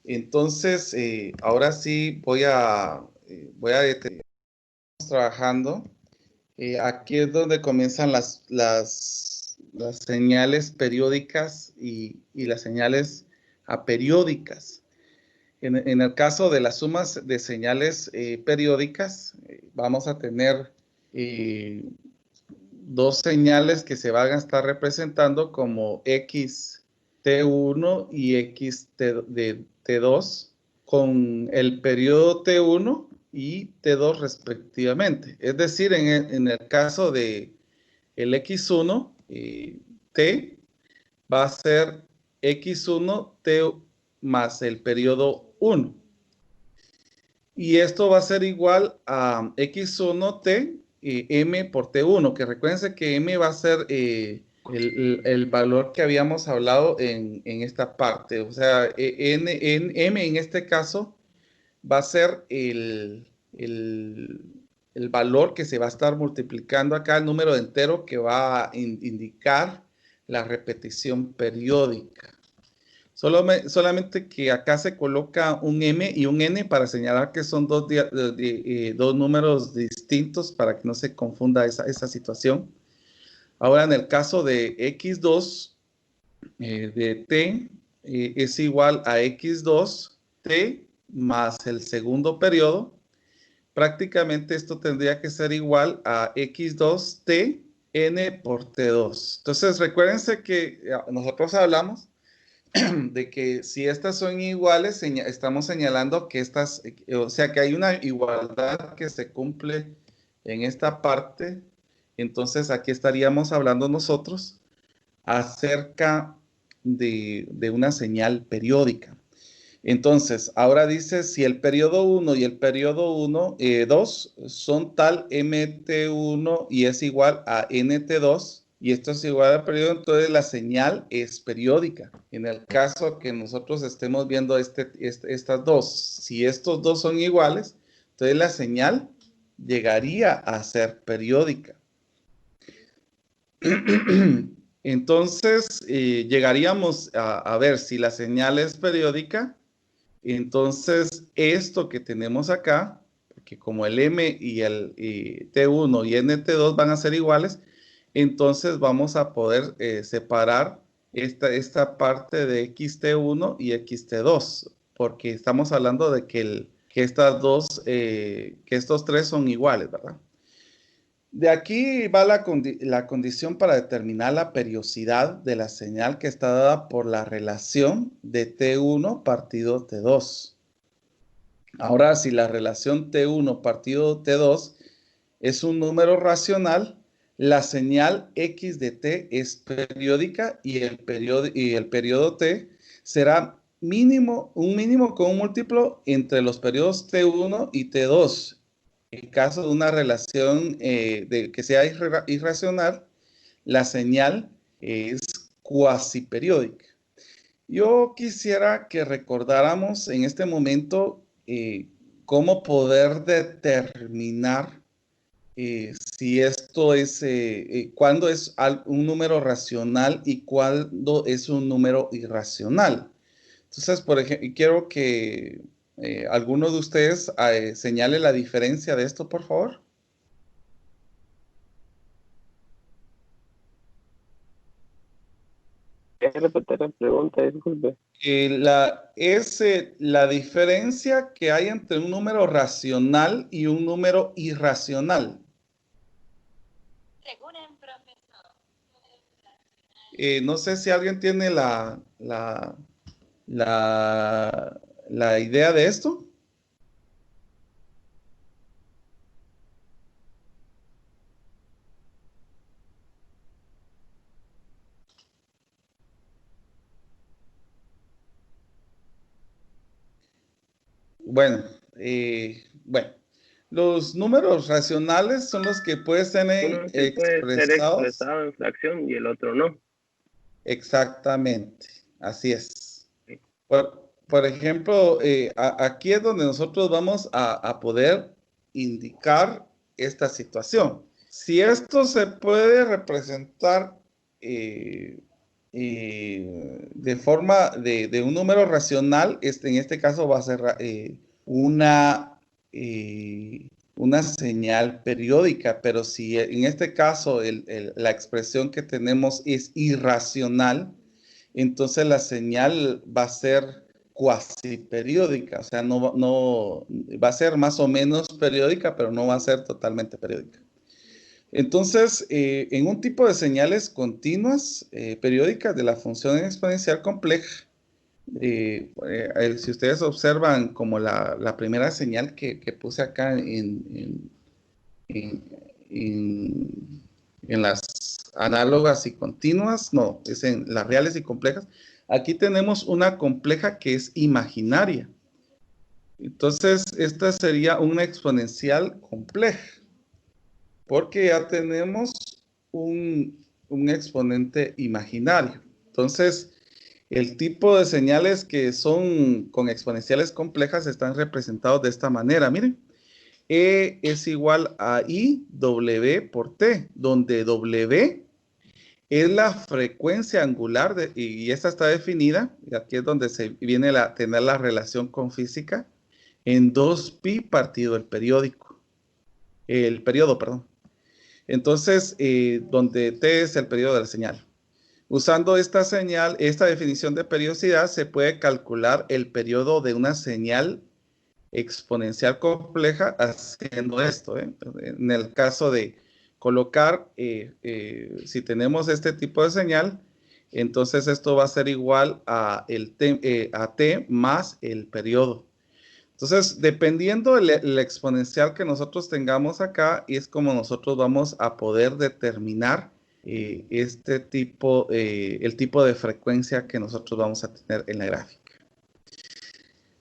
Entonces, ahora sí voy a detener. Estamos trabajando. Aquí es donde comienzan las señales periódicas y las señales aperiódicas. En el caso de las sumas de señales periódicas, vamos a tener dos señales que se van a estar representando como xt1 y xt2 con el periodo t1 y t2 respectivamente. Es decir, en el caso de el x1, t va a ser x1 t más el periodo 1. Y esto va a ser igual a x1t m por t1, que recuérdense que m va a ser el valor que habíamos hablado en esta parte. O sea, m en este caso va a ser el valor que se va a estar multiplicando acá, el número entero que va a indicar la repetición periódica. Solamente que acá se coloca un m y un n para señalar que son dos números distintos para que no se confunda esa situación. Ahora, en el caso de x2 de t es igual a x2t más el segundo periodo. Prácticamente esto tendría que ser igual a x2t n por t2. Entonces, recuérdense que nosotros hablamos de que si estas son iguales, estamos señalando que o sea, que hay una igualdad que se cumple en esta parte Entonces aquí estaríamos hablando nosotros acerca de una señal periódica. Entonces, ahora dice si el periodo 1 y el periodo 2 son tal MT1 y es igual a NT2, y esto es igual al periodo, entonces la señal es periódica. En el caso que nosotros estemos viendo estas dos, si estos dos son iguales, entonces la señal llegaría a ser periódica. Entonces, llegaríamos a ver si la señal es periódica. Entonces, esto que tenemos acá, que como el M y el T1 y NT2 van a ser iguales, entonces vamos a poder separar esta parte de XT1 y XT2, porque estamos hablando de que estos tres son iguales, ¿verdad? De aquí va la condición para determinar la periodicidad de la señal que está dada por la relación de T1 partido T2. Ahora, si la relación T1 partido T2 es un número racional, la señal X de T es periódica y el periodo T será un mínimo con un múltiplo entre los periodos T1 y T2. En caso de una relación que sea irracional, la señal es cuasi periódica. Yo quisiera que recordáramos en este momento cómo poder determinar si esto es, cuándo es un número racional y cuándo es un número irracional. Entonces, por ejemplo, quiero que alguno de ustedes señale la diferencia de esto, por favor. ¿Puedes repetir la pregunta? Disculpe. La diferencia que hay entre un número racional y un número irracional. Según el profesor. No sé si alguien tiene la idea de esto. Bueno, los números racionales son los que pueden tener Uno sí puede ser expresado en fracción y el otro no. Exactamente, así es. Por ejemplo, aquí es donde nosotros vamos a poder indicar esta situación. Si esto se puede representar de forma de un número racional, en este caso va a ser una señal periódica, pero si en este caso la expresión que tenemos es irracional, entonces la señal va a ser cuasi periódica, o sea, no va a ser más o menos periódica, pero no va a ser totalmente periódica. Entonces, en un tipo de señales continuas periódicas de la función exponencial compleja, si ustedes observan como la primera señal que puse acá en las análogas y continuas, no, es en las reales y complejas. Aquí tenemos una compleja que es imaginaria. Entonces, esta sería una exponencial compleja, porque ya tenemos un exponente imaginario. Entonces, el tipo de señales que son con exponenciales complejas están representados de esta manera. Miren, E es igual a IW por T, donde W es la frecuencia angular y esta está definida, y aquí es donde se viene a tener la relación con física, en 2pi partido el periodo, perdón. Entonces, donde T es el periodo de la señal. Usando esta definición de periodicidad, se puede calcular el periodo de una señal exponencial compleja haciendo esto. En el caso de colocar, si tenemos este tipo de señal, entonces esto va a ser igual a T más el periodo. Entonces, dependiendo del exponencial que nosotros tengamos acá, es como nosotros vamos a poder determinar el tipo de frecuencia que nosotros vamos a tener en la gráfica.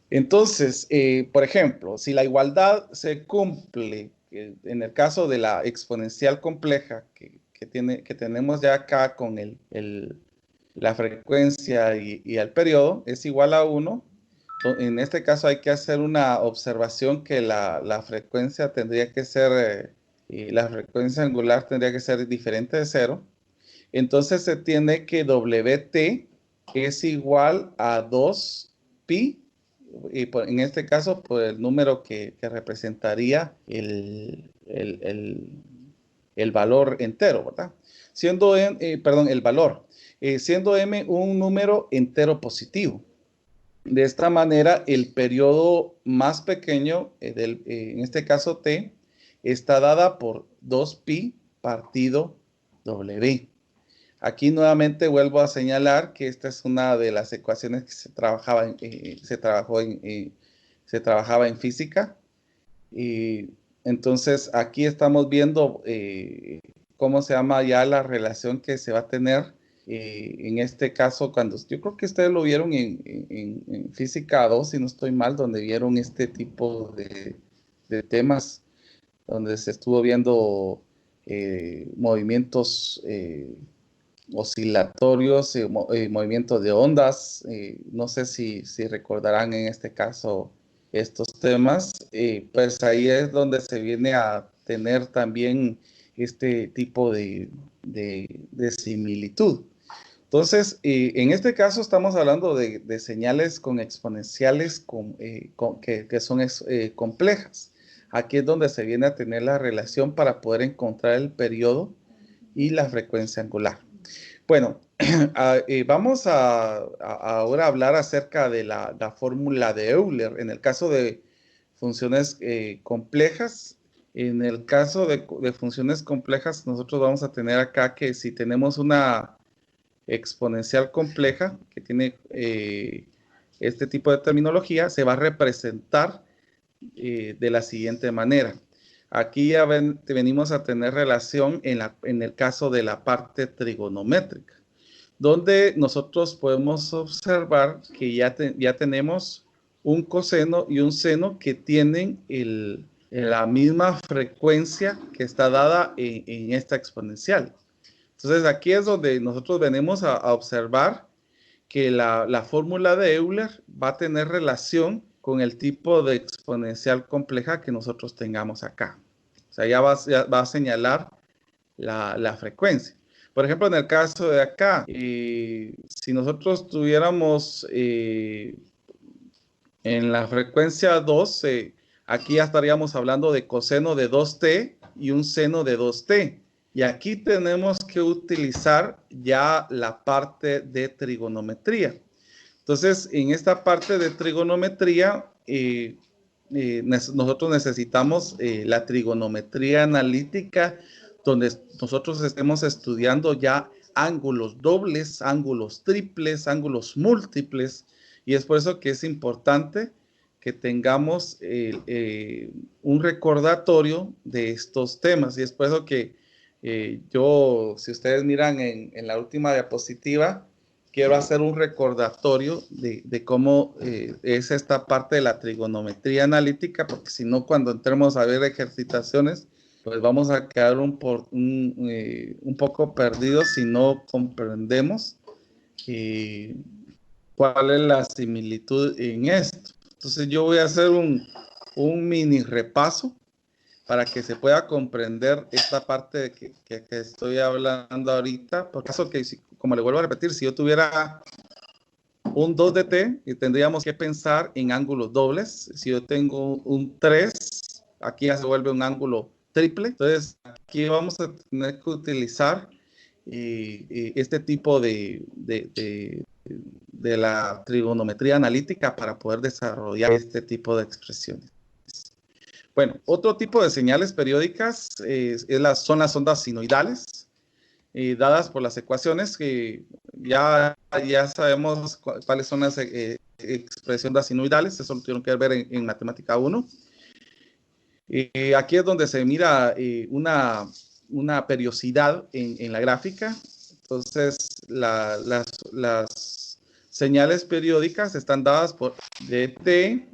Entonces, por ejemplo, si la igualdad se cumple en el caso de la exponencial compleja que tenemos ya acá con la frecuencia y el periodo, es igual a 1. En este caso hay que hacer una observación que la frecuencia tendría que ser, la frecuencia angular tendría que ser diferente de 0. Entonces se tiene que WT es igual a 2pi, y en este caso por el número que representaría el valor entero, ¿verdad? Siendo el valor, siendo m un número entero positivo. De esta manera, el periodo más pequeño, en este caso t, está dada por 2pi partido w. Aquí nuevamente vuelvo a señalar que esta es una de las ecuaciones que se trabajaba en física. Y entonces aquí estamos viendo cómo se llama ya la relación que se va a tener. En este caso, yo creo que ustedes lo vieron en Física 2, si no estoy mal, donde vieron este tipo de temas, donde se estuvo viendo movimientos oscilatorios, movimientos de ondas. No sé si recordarán en este caso estos temas. Pues ahí es donde se viene a tener también este tipo de similitud. Entonces, en este caso estamos hablando de señales con exponenciales que son complejas. Aquí es donde se viene a tener la relación para poder encontrar el periodo y la frecuencia angular. Bueno, vamos ahora a hablar acerca de la fórmula de Euler. En el caso de funciones complejas, en el caso de funciones complejas, nosotros vamos a tener acá que si tenemos una exponencial compleja que tiene este tipo de terminología, se va a representar de la siguiente manera. Aquí ya venimos a tener relación en el caso de la parte trigonométrica, donde nosotros podemos observar que ya tenemos un coseno y un seno que tienen la misma frecuencia que está dada en esta exponencial. Entonces aquí es donde nosotros venimos a observar que la fórmula de Euler va a tener relación con el tipo de exponencial compleja que nosotros tengamos acá. O sea, ya va a señalar la frecuencia. Por ejemplo, en el caso de acá, si nosotros tuviéramos en la frecuencia 2, aquí ya estaríamos hablando de coseno de 2t y un seno de 2t. Y aquí tenemos que utilizar ya la parte de trigonometría. Entonces, en esta parte de trigonometría, nosotros necesitamos la trigonometría analítica, donde nosotros estemos estudiando ya ángulos dobles, ángulos triples, ángulos múltiples. Y es por eso que es importante que tengamos un recordatorio de estos temas. Y es por eso que si ustedes miran en la última diapositiva, quiero hacer un recordatorio de cómo es esta parte de la trigonometría analítica, porque si no, cuando entremos a ver ejercitaciones, pues vamos a quedar un poco perdidos si no comprendemos cuál es la similitud en esto. Entonces yo voy a hacer un mini repaso para que se pueda comprender esta parte que estoy hablando ahorita. Por caso que, como le vuelvo a repetir, si yo tuviera un 2 de t, y tendríamos que pensar en ángulos dobles. Si yo tengo un 3, aquí ya se vuelve un ángulo triple. Entonces, aquí vamos a tener que utilizar este tipo de la trigonometría analítica para poder desarrollar este tipo de expresiones. Bueno, otro tipo de señales periódicas son las ondas sinoidales, dadas por las ecuaciones que ya sabemos cuáles son las expresión de sinoidales, eso lo tuvieron que ver en matemática 1. Aquí es donde se mira una periodicidad en la gráfica. Entonces, las señales periódicas están dadas por dt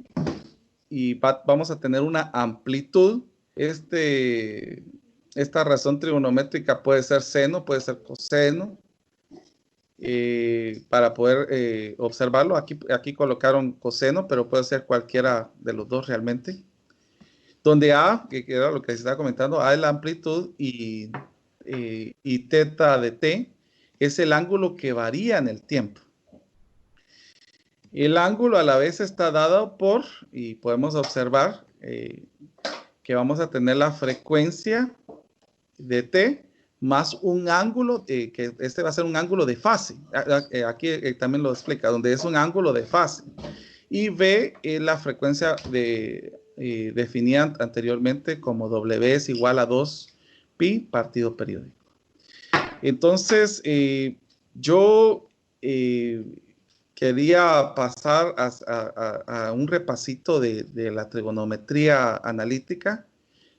y vamos a tener una amplitud. Esta razón trigonométrica puede ser seno, puede ser coseno. Para poder observarlo, aquí colocaron coseno, pero puede ser cualquiera de los dos realmente. Donde A, que era lo que se estaba comentando, A es la amplitud y teta de t es el ángulo que varía en el tiempo. El ángulo a la vez está dado por, y podemos observar que vamos a tener la frecuencia de t más un ángulo, que este va a ser un ángulo de fase. Aquí también lo explica, donde es un ángulo de fase. Y V es la frecuencia definida anteriormente como W es igual a 2pi partido periódico. Entonces, yo quería pasar a un repasito de la trigonometría analítica,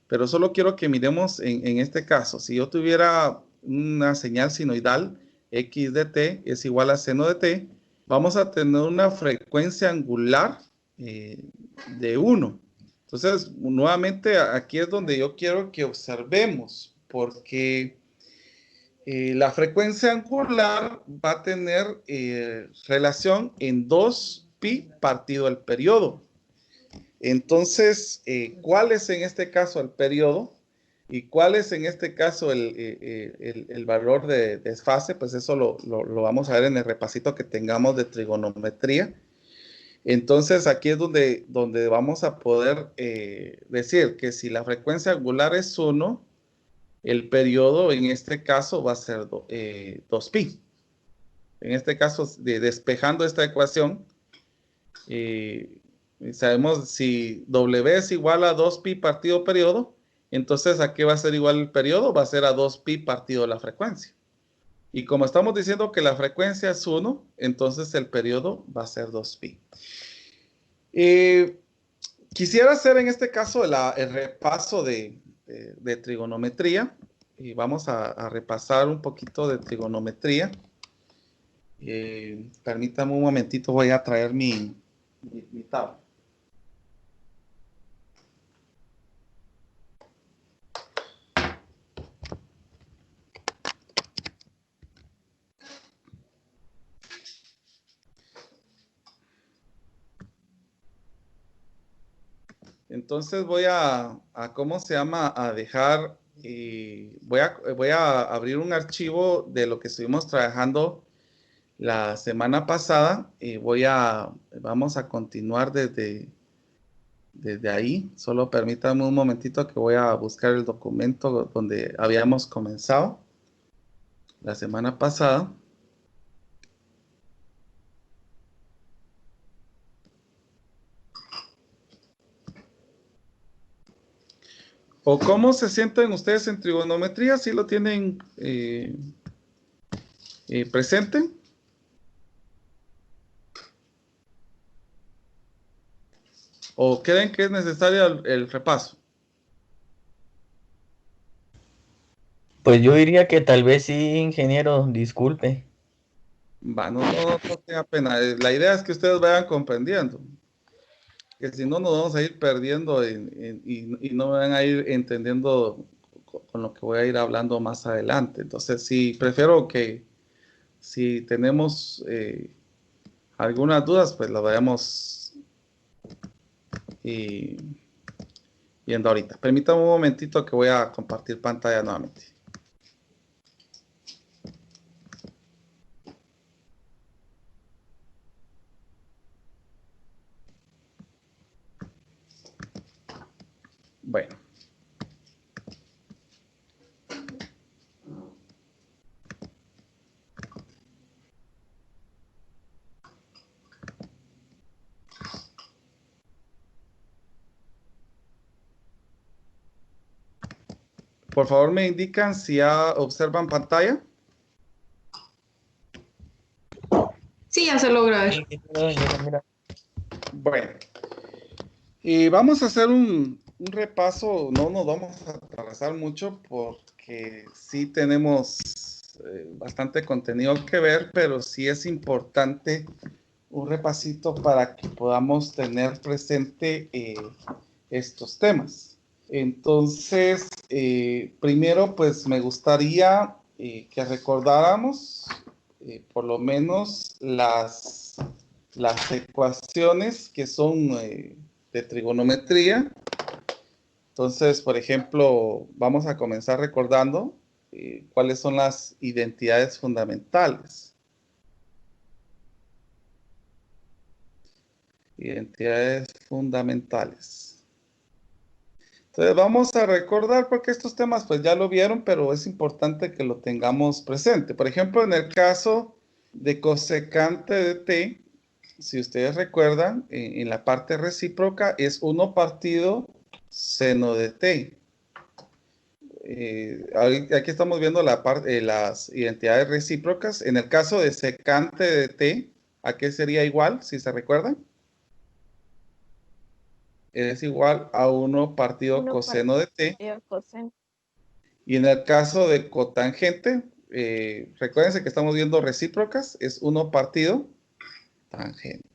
pero solo quiero que miremos en este caso. Si yo tuviera una señal sinoidal, x de t es igual a seno de t, vamos a tener una frecuencia angular de 1. Entonces, nuevamente, aquí es donde yo quiero que observemos, porque la frecuencia angular va a tener relación en 2pi partido el periodo. Entonces, ¿cuál es en este caso el periodo? ¿Y cuál es en este caso el valor de desfase? Pues eso lo vamos a ver en el repasito que tengamos de trigonometría. Entonces, aquí es donde vamos a poder decir que si la frecuencia angular es 1, el periodo en este caso va a ser 2pi. En este caso, despejando esta ecuación, sabemos si W es igual a 2pi partido periodo, entonces ¿a qué va a ser igual el periodo? Va a ser a 2pi partido la frecuencia. Y como estamos diciendo que la frecuencia es 1, entonces el periodo va a ser 2pi. Quisiera hacer en este caso el repaso de trigonometría. Y vamos a repasar un poquito de trigonometría. Permítame un momentito, voy a traer mi tabla. Entonces voy a ¿cómo se llama? A dejar, voy a abrir un archivo de lo que estuvimos trabajando la semana pasada y vamos a continuar desde ahí. Solo permítanme un momentito que voy a buscar el documento donde habíamos comenzado la semana pasada. ¿O cómo se sienten ustedes en trigonometría? ¿Sí lo tienen presente? ¿O creen que es necesario el repaso? Pues yo diría que tal vez sí, ingeniero, disculpe. No tenga pena. La idea es que ustedes vayan comprendiendo. Que si no, nos vamos a ir perdiendo y no van a ir entendiendo con lo que voy a ir hablando más adelante. Entonces, sí, prefiero que si tenemos algunas dudas, pues las vayamos viendo ahorita. Permítame un momentito que voy a compartir pantalla nuevamente. Bueno. Por favor, me indican si ya observan pantalla. Sí, ya se logra ver. Sí, mira. Bueno, y vamos a hacer un repaso, no nos vamos a atrasar mucho porque sí tenemos bastante contenido que ver, pero sí es importante un repasito para que podamos tener presente estos temas. Entonces, primero pues me gustaría que recordáramos por lo menos las ecuaciones que son de trigonometría. Entonces, por ejemplo, vamos a comenzar recordando cuáles son las identidades fundamentales. Identidades fundamentales. Entonces, vamos a recordar porque estos temas pues ya lo vieron, pero es importante que lo tengamos presente. Por ejemplo, en el caso de cosecante de t, si ustedes recuerdan, en la parte recíproca es 1 partido seno de t. Aquí estamos viendo las identidades recíprocas. En el caso de secante de t, ¿a qué sería igual? Si se recuerdan. Es igual a 1 partido coseno de t. Coseno. Y en el caso de cotangente, recuérdense que estamos viendo recíprocas, es 1 partido tangente.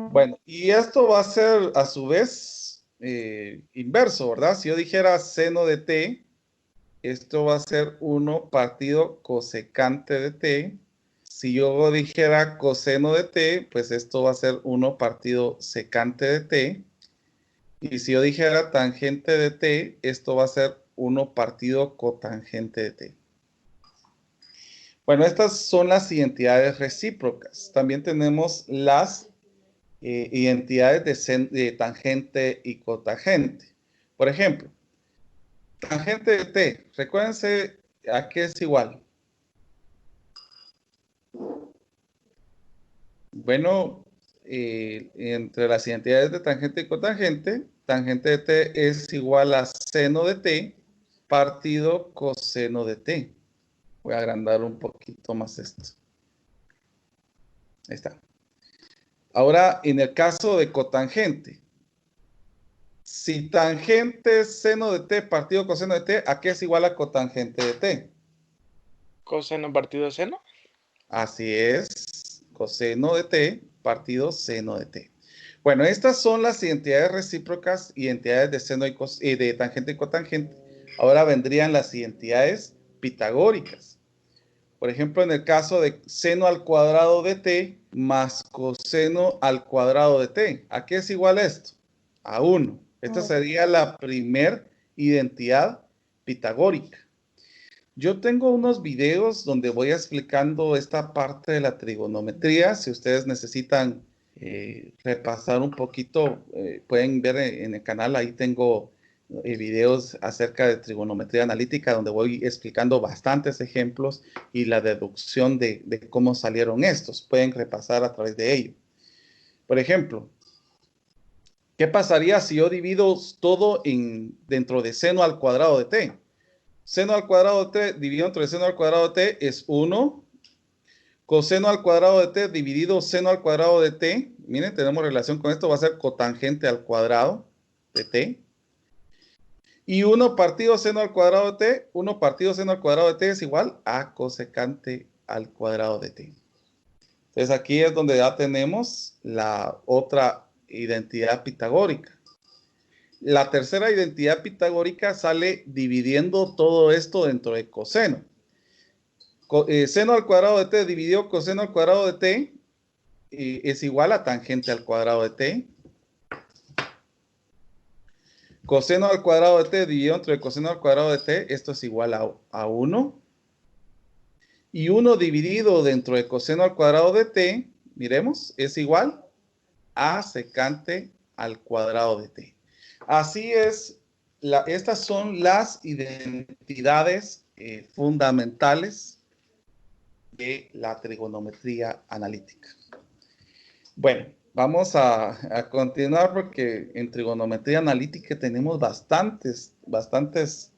Bueno, y esto va a ser a su vez inverso, ¿verdad? Si yo dijera seno de t, esto va a ser 1 partido cosecante de t. Si yo dijera coseno de t, pues esto va a ser 1 partido secante de t. Y si yo dijera tangente de t, esto va a ser 1 partido cotangente de t. Bueno, estas son las identidades recíprocas. También tenemos las identidades de tangente y cotangente. Por ejemplo, tangente de t, recuérdense a qué es igual. Bueno, entre las identidades de tangente y cotangente, tangente de t es igual a seno de t partido coseno de t. Voy a agrandar un poquito más esto. Ahí está. Ahora, en el caso de cotangente, si tangente es seno de t partido coseno de t, ¿a qué es igual a cotangente de t? Coseno partido seno. Así es, coseno de t partido seno de t. Bueno, estas son las identidades recíprocas, identidades de seno y de tangente y cotangente. Ahora vendrían las identidades pitagóricas. Por ejemplo, en el caso de seno al cuadrado de t más coseno al cuadrado de t. ¿A qué es igual esto? A 1. Esta sería la primer identidad pitagórica. Yo tengo unos videos donde voy explicando esta parte de la trigonometría. Si ustedes necesitan repasar un poquito, pueden ver en el canal, ahí tengo videos acerca de trigonometría analítica donde voy explicando bastantes ejemplos y la deducción de cómo salieron estos. Pueden repasar a través de ello. Por ejemplo, ¿qué pasaría si yo divido todo dentro de seno al cuadrado de t? Seno al cuadrado de t dividido entre seno al cuadrado de t es 1. Coseno al cuadrado de t dividido seno al cuadrado de t. Miren, tenemos relación con esto. Va a ser cotangente al cuadrado de t. Y 1 partido seno al cuadrado de t. 1 partido seno al cuadrado de t es igual a cosecante al cuadrado de t. Entonces aquí es donde ya tenemos la otra identidad pitagórica. La tercera identidad pitagórica sale dividiendo todo esto dentro de coseno. Seno al cuadrado de t dividido coseno al cuadrado de t es igual a tangente al cuadrado de t. Coseno al cuadrado de t dividido entre coseno al cuadrado de t, esto es igual a 1. Y 1 dividido dentro de coseno al cuadrado de t, miremos, es igual a secante al cuadrado de t. Así es, estas son las identidades fundamentales de la trigonometría analítica. Bueno, vamos a continuar porque en trigonometría analítica tenemos bastantes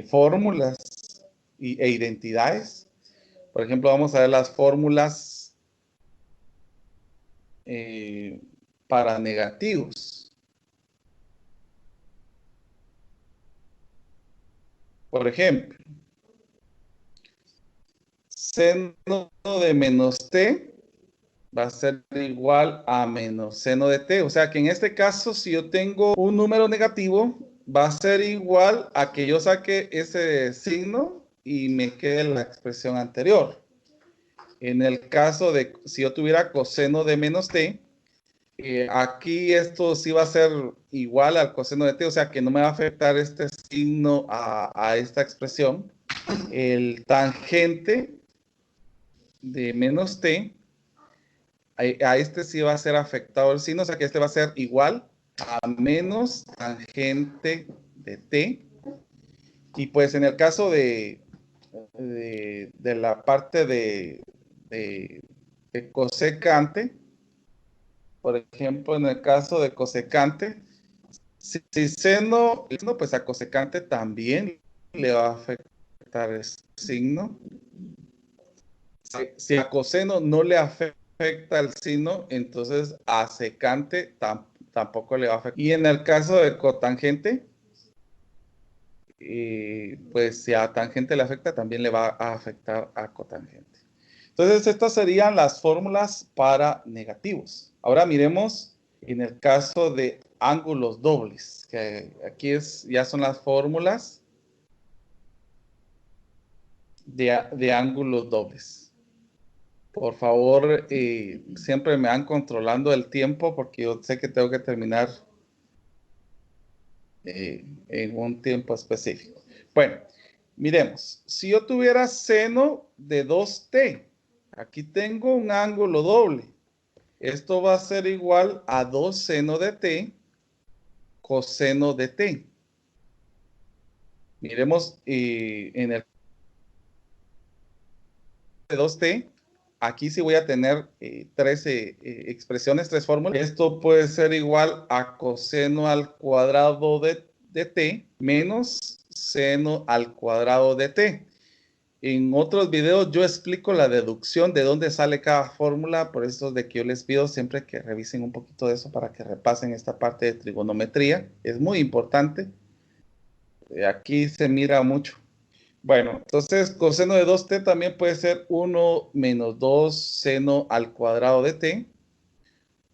fórmulas e identidades. Por ejemplo, vamos a ver las fórmulas para negativos. Por ejemplo, seno de menos t va a ser igual a menos seno de t. O sea que en este caso, si yo tengo un número negativo, va a ser igual a que yo saque ese signo y me quede la expresión anterior. En el caso de si yo tuviera coseno de menos t, aquí esto sí va a ser igual al coseno de t, o sea que no me va a afectar este signo a esta expresión. El tangente de menos t, a este sí va a ser afectado el signo, o sea que este va a ser igual a menos tangente de t. Y pues en el caso de la parte de cosecante, por ejemplo, en el caso de cosecante, si seno, pues a cosecante también le va a afectar el signo. Si a coseno no le afecta el signo, entonces a secante tampoco le va a afectar. Y en el caso de cotangente, pues si a tangente le afecta, también le va a afectar a cotangente. Entonces, estas serían las fórmulas para negativos. Ahora miremos en el caso de ángulos dobles, que aquí ya son las fórmulas de ángulos dobles. Por favor, siempre me van controlando el tiempo porque yo sé que tengo que terminar en un tiempo específico. Bueno, miremos. Si yo tuviera seno de 2t, aquí tengo un ángulo doble. Esto va a ser igual a 2 seno de t coseno de t. Miremos en el de 2t, aquí sí voy a tener tres expresiones, tres fórmulas. Esto puede ser igual a coseno al cuadrado de t menos seno al cuadrado de t. En otros videos yo explico la deducción de dónde sale cada fórmula, por eso es de que yo les pido siempre que revisen un poquito de eso para que repasen esta parte de trigonometría. Es muy importante. Aquí se mira mucho. Bueno, entonces coseno de 2t también puede ser 1 menos 2 seno al cuadrado de t.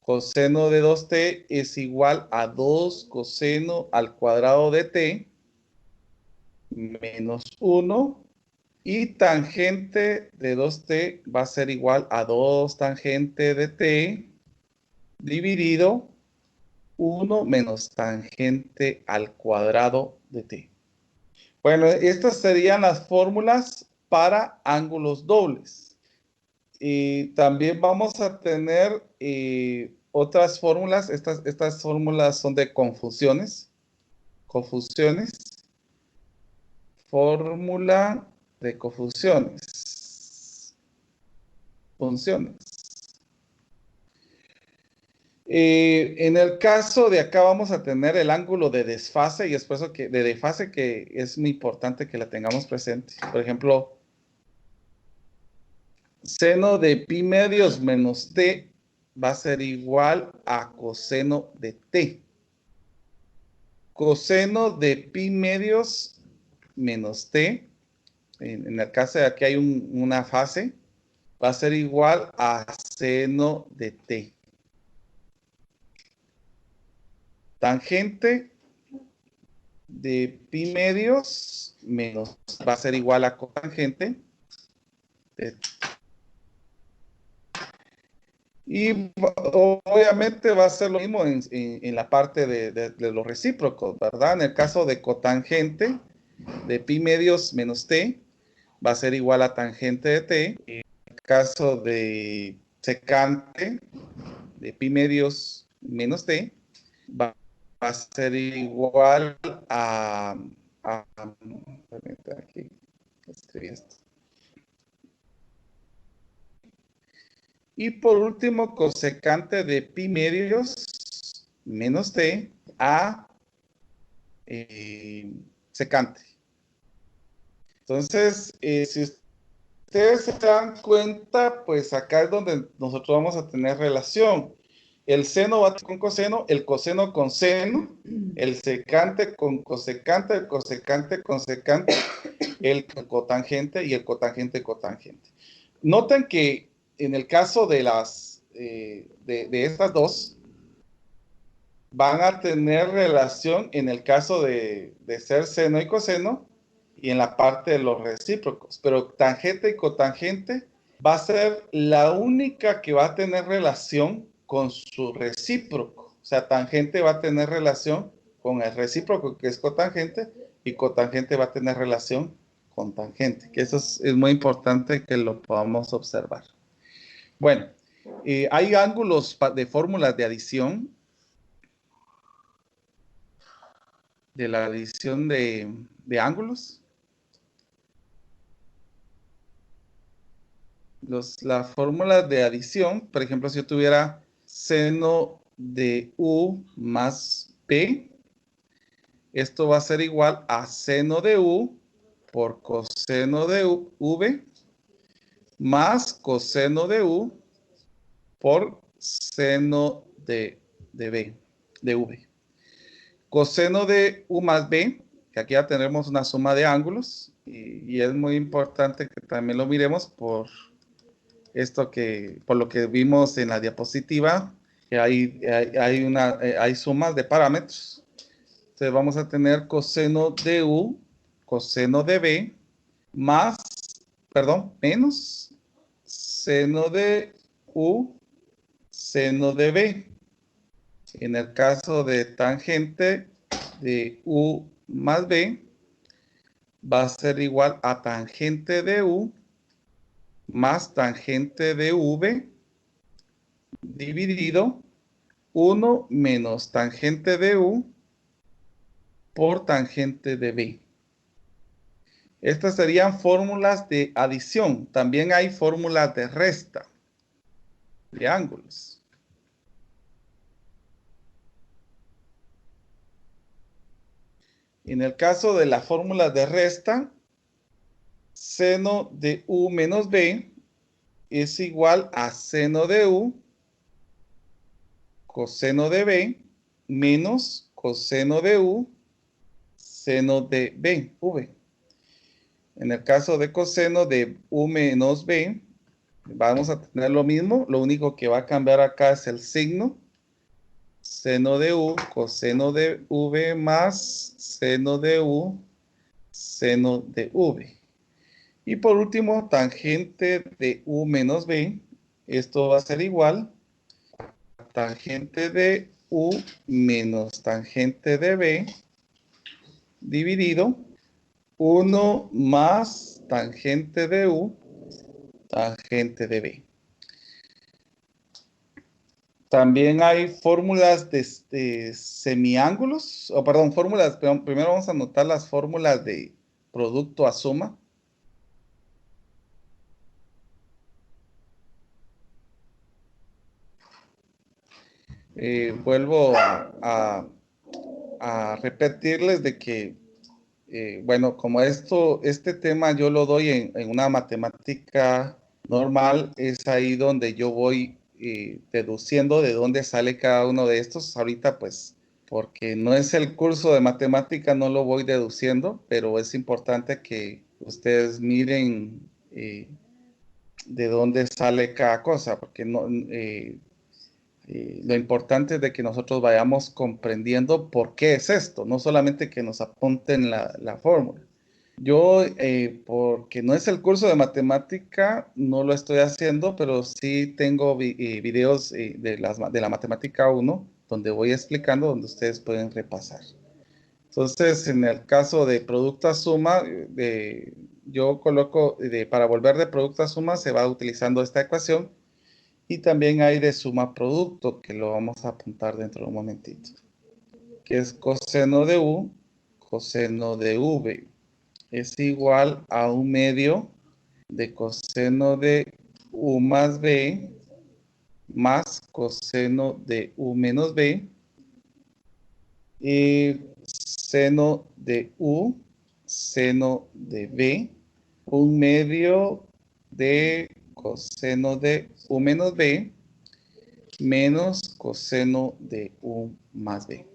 Coseno de 2t es igual a 2 coseno al cuadrado de t menos 1. Y tangente de 2t va a ser igual a 2 tangente de t dividido 1 menos tangente al cuadrado de t. Bueno, estas serían las fórmulas para ángulos dobles. Y también vamos a tener otras fórmulas. Estas fórmulas son de confusiones. Fórmula de confusiones. Funciones. En el caso de acá vamos a tener el ángulo de desfase y es por eso que de desfase que es muy importante que la tengamos presente. Por ejemplo, seno de pi medios menos t va a ser igual a coseno de t. Coseno de pi medios menos t, en el caso de aquí hay una fase, va a ser igual a seno de t. Tangente de pi medios menos va a ser igual a cotangente de t. Y obviamente va a ser lo mismo en la parte de los recíprocos, ¿verdad? En el caso de cotangente de pi medios menos t, va a ser igual a tangente de t. En el caso de secante de pi medios menos t, va a ser igual a aquí escribí esto. Y por último, cosecante de pi medios menos t a secante. Entonces, si ustedes se dan cuenta, pues acá es donde nosotros vamos a tener relación. el seno va con coseno, el coseno con seno, el secante con cosecante, el cosecante con secante, el cotangente y el cotangente cotangente. Noten que en el caso de de estas dos, van a tener relación en el caso de ser seno y coseno y en la parte de los recíprocos, pero tangente y cotangente va a ser la única que va a tener relación con su recíproco. O sea, tangente va a tener relación con el recíproco, que es cotangente, y cotangente va a tener relación con tangente, que eso es muy importante que lo podamos observar. Bueno, hay ángulos de fórmulas de adición, de la adición de ángulos. Las fórmulas de adición, por ejemplo, si yo tuviera seno de U más B, esto va a ser igual a seno de U por coseno de V más coseno de U por seno de V. Coseno de U más B, que aquí ya tenemos una suma de ángulos, y es muy importante que también lo miremos por lo que vimos en la diapositiva, que hay sumas de parámetros. Entonces vamos a tener coseno de U, coseno de B, menos seno de U, seno de B. En el caso de tangente de U más B, va a ser igual a tangente de U más tangente de V dividido 1 menos tangente de U por tangente de B. Estas serían fórmulas de adición. También hay fórmulas de resta de ángulos. En el caso de la fórmula de resta, seno de U menos B es igual a seno de U coseno de B menos coseno de U seno de B, V. En el caso de coseno de U menos B, vamos a tener lo mismo. Lo único que va a cambiar acá es el signo. Seno de U, coseno de V más seno de U, seno de V. Y por último, tangente de U menos B. Esto va a ser igual a tangente de U menos tangente de B dividido 1 más tangente de U, tangente de B. También hay fórmulas de semiángulos, primero vamos a anotar las fórmulas de producto a suma. Vuelvo a repetirles de que, bueno, como este tema yo lo doy en una matemática normal, es ahí donde yo voy deduciendo de dónde sale cada uno de estos. Ahorita, pues, porque no es el curso de matemática, no lo voy deduciendo, pero es importante que ustedes miren de dónde sale cada cosa, porque lo importante es de que nosotros vayamos comprendiendo por qué es esto, no solamente que nos apunten la fórmula. Yo, porque no es el curso de matemática, no lo estoy haciendo, pero sí tengo videos de la matemática 1, donde voy explicando, donde ustedes pueden repasar. Entonces, en el caso de producto a suma, yo coloco, para volver de producto a suma, se va utilizando esta ecuación. Y también hay de suma producto, que lo vamos a apuntar dentro de un momentito, que es coseno de U, coseno de V. Es igual a 1/2 de coseno de U más B más coseno de U menos B y seno de U, seno de B, 1/2 de coseno de U menos B menos coseno de U más B.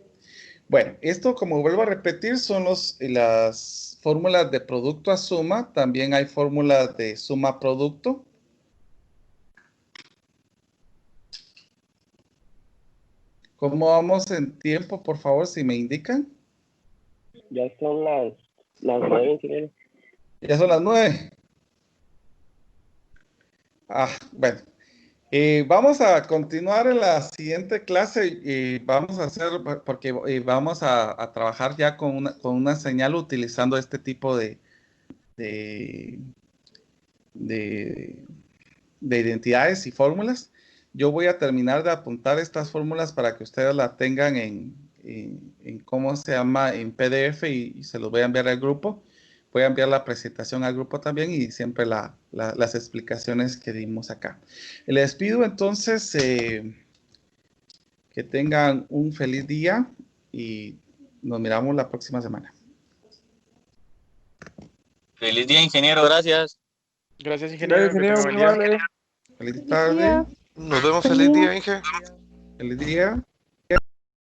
Bueno, esto, como vuelvo a repetir, son las fórmulas de producto a suma. También hay fórmulas de suma a producto. ¿Cómo vamos en tiempo, por favor, si me indican? Ya son las 9, ingeniero. Ya son las 9. Bueno. Vamos a continuar en la siguiente clase y vamos a hacer, porque vamos a trabajar ya con una señal utilizando este tipo de identidades y fórmulas. Yo voy a terminar de apuntar estas fórmulas para que ustedes las tengan en ¿cómo se llama? En PDF y se los voy a enviar al grupo. Voy a enviar la presentación al grupo también y siempre las explicaciones que dimos acá. Les pido entonces que tengan un feliz día y nos miramos la próxima semana. Feliz día, ingeniero, gracias. Gracias, ingeniero. Gracias, ingeniero. Feliz tarde. Nos vemos, feliz día, Inge. Feliz día.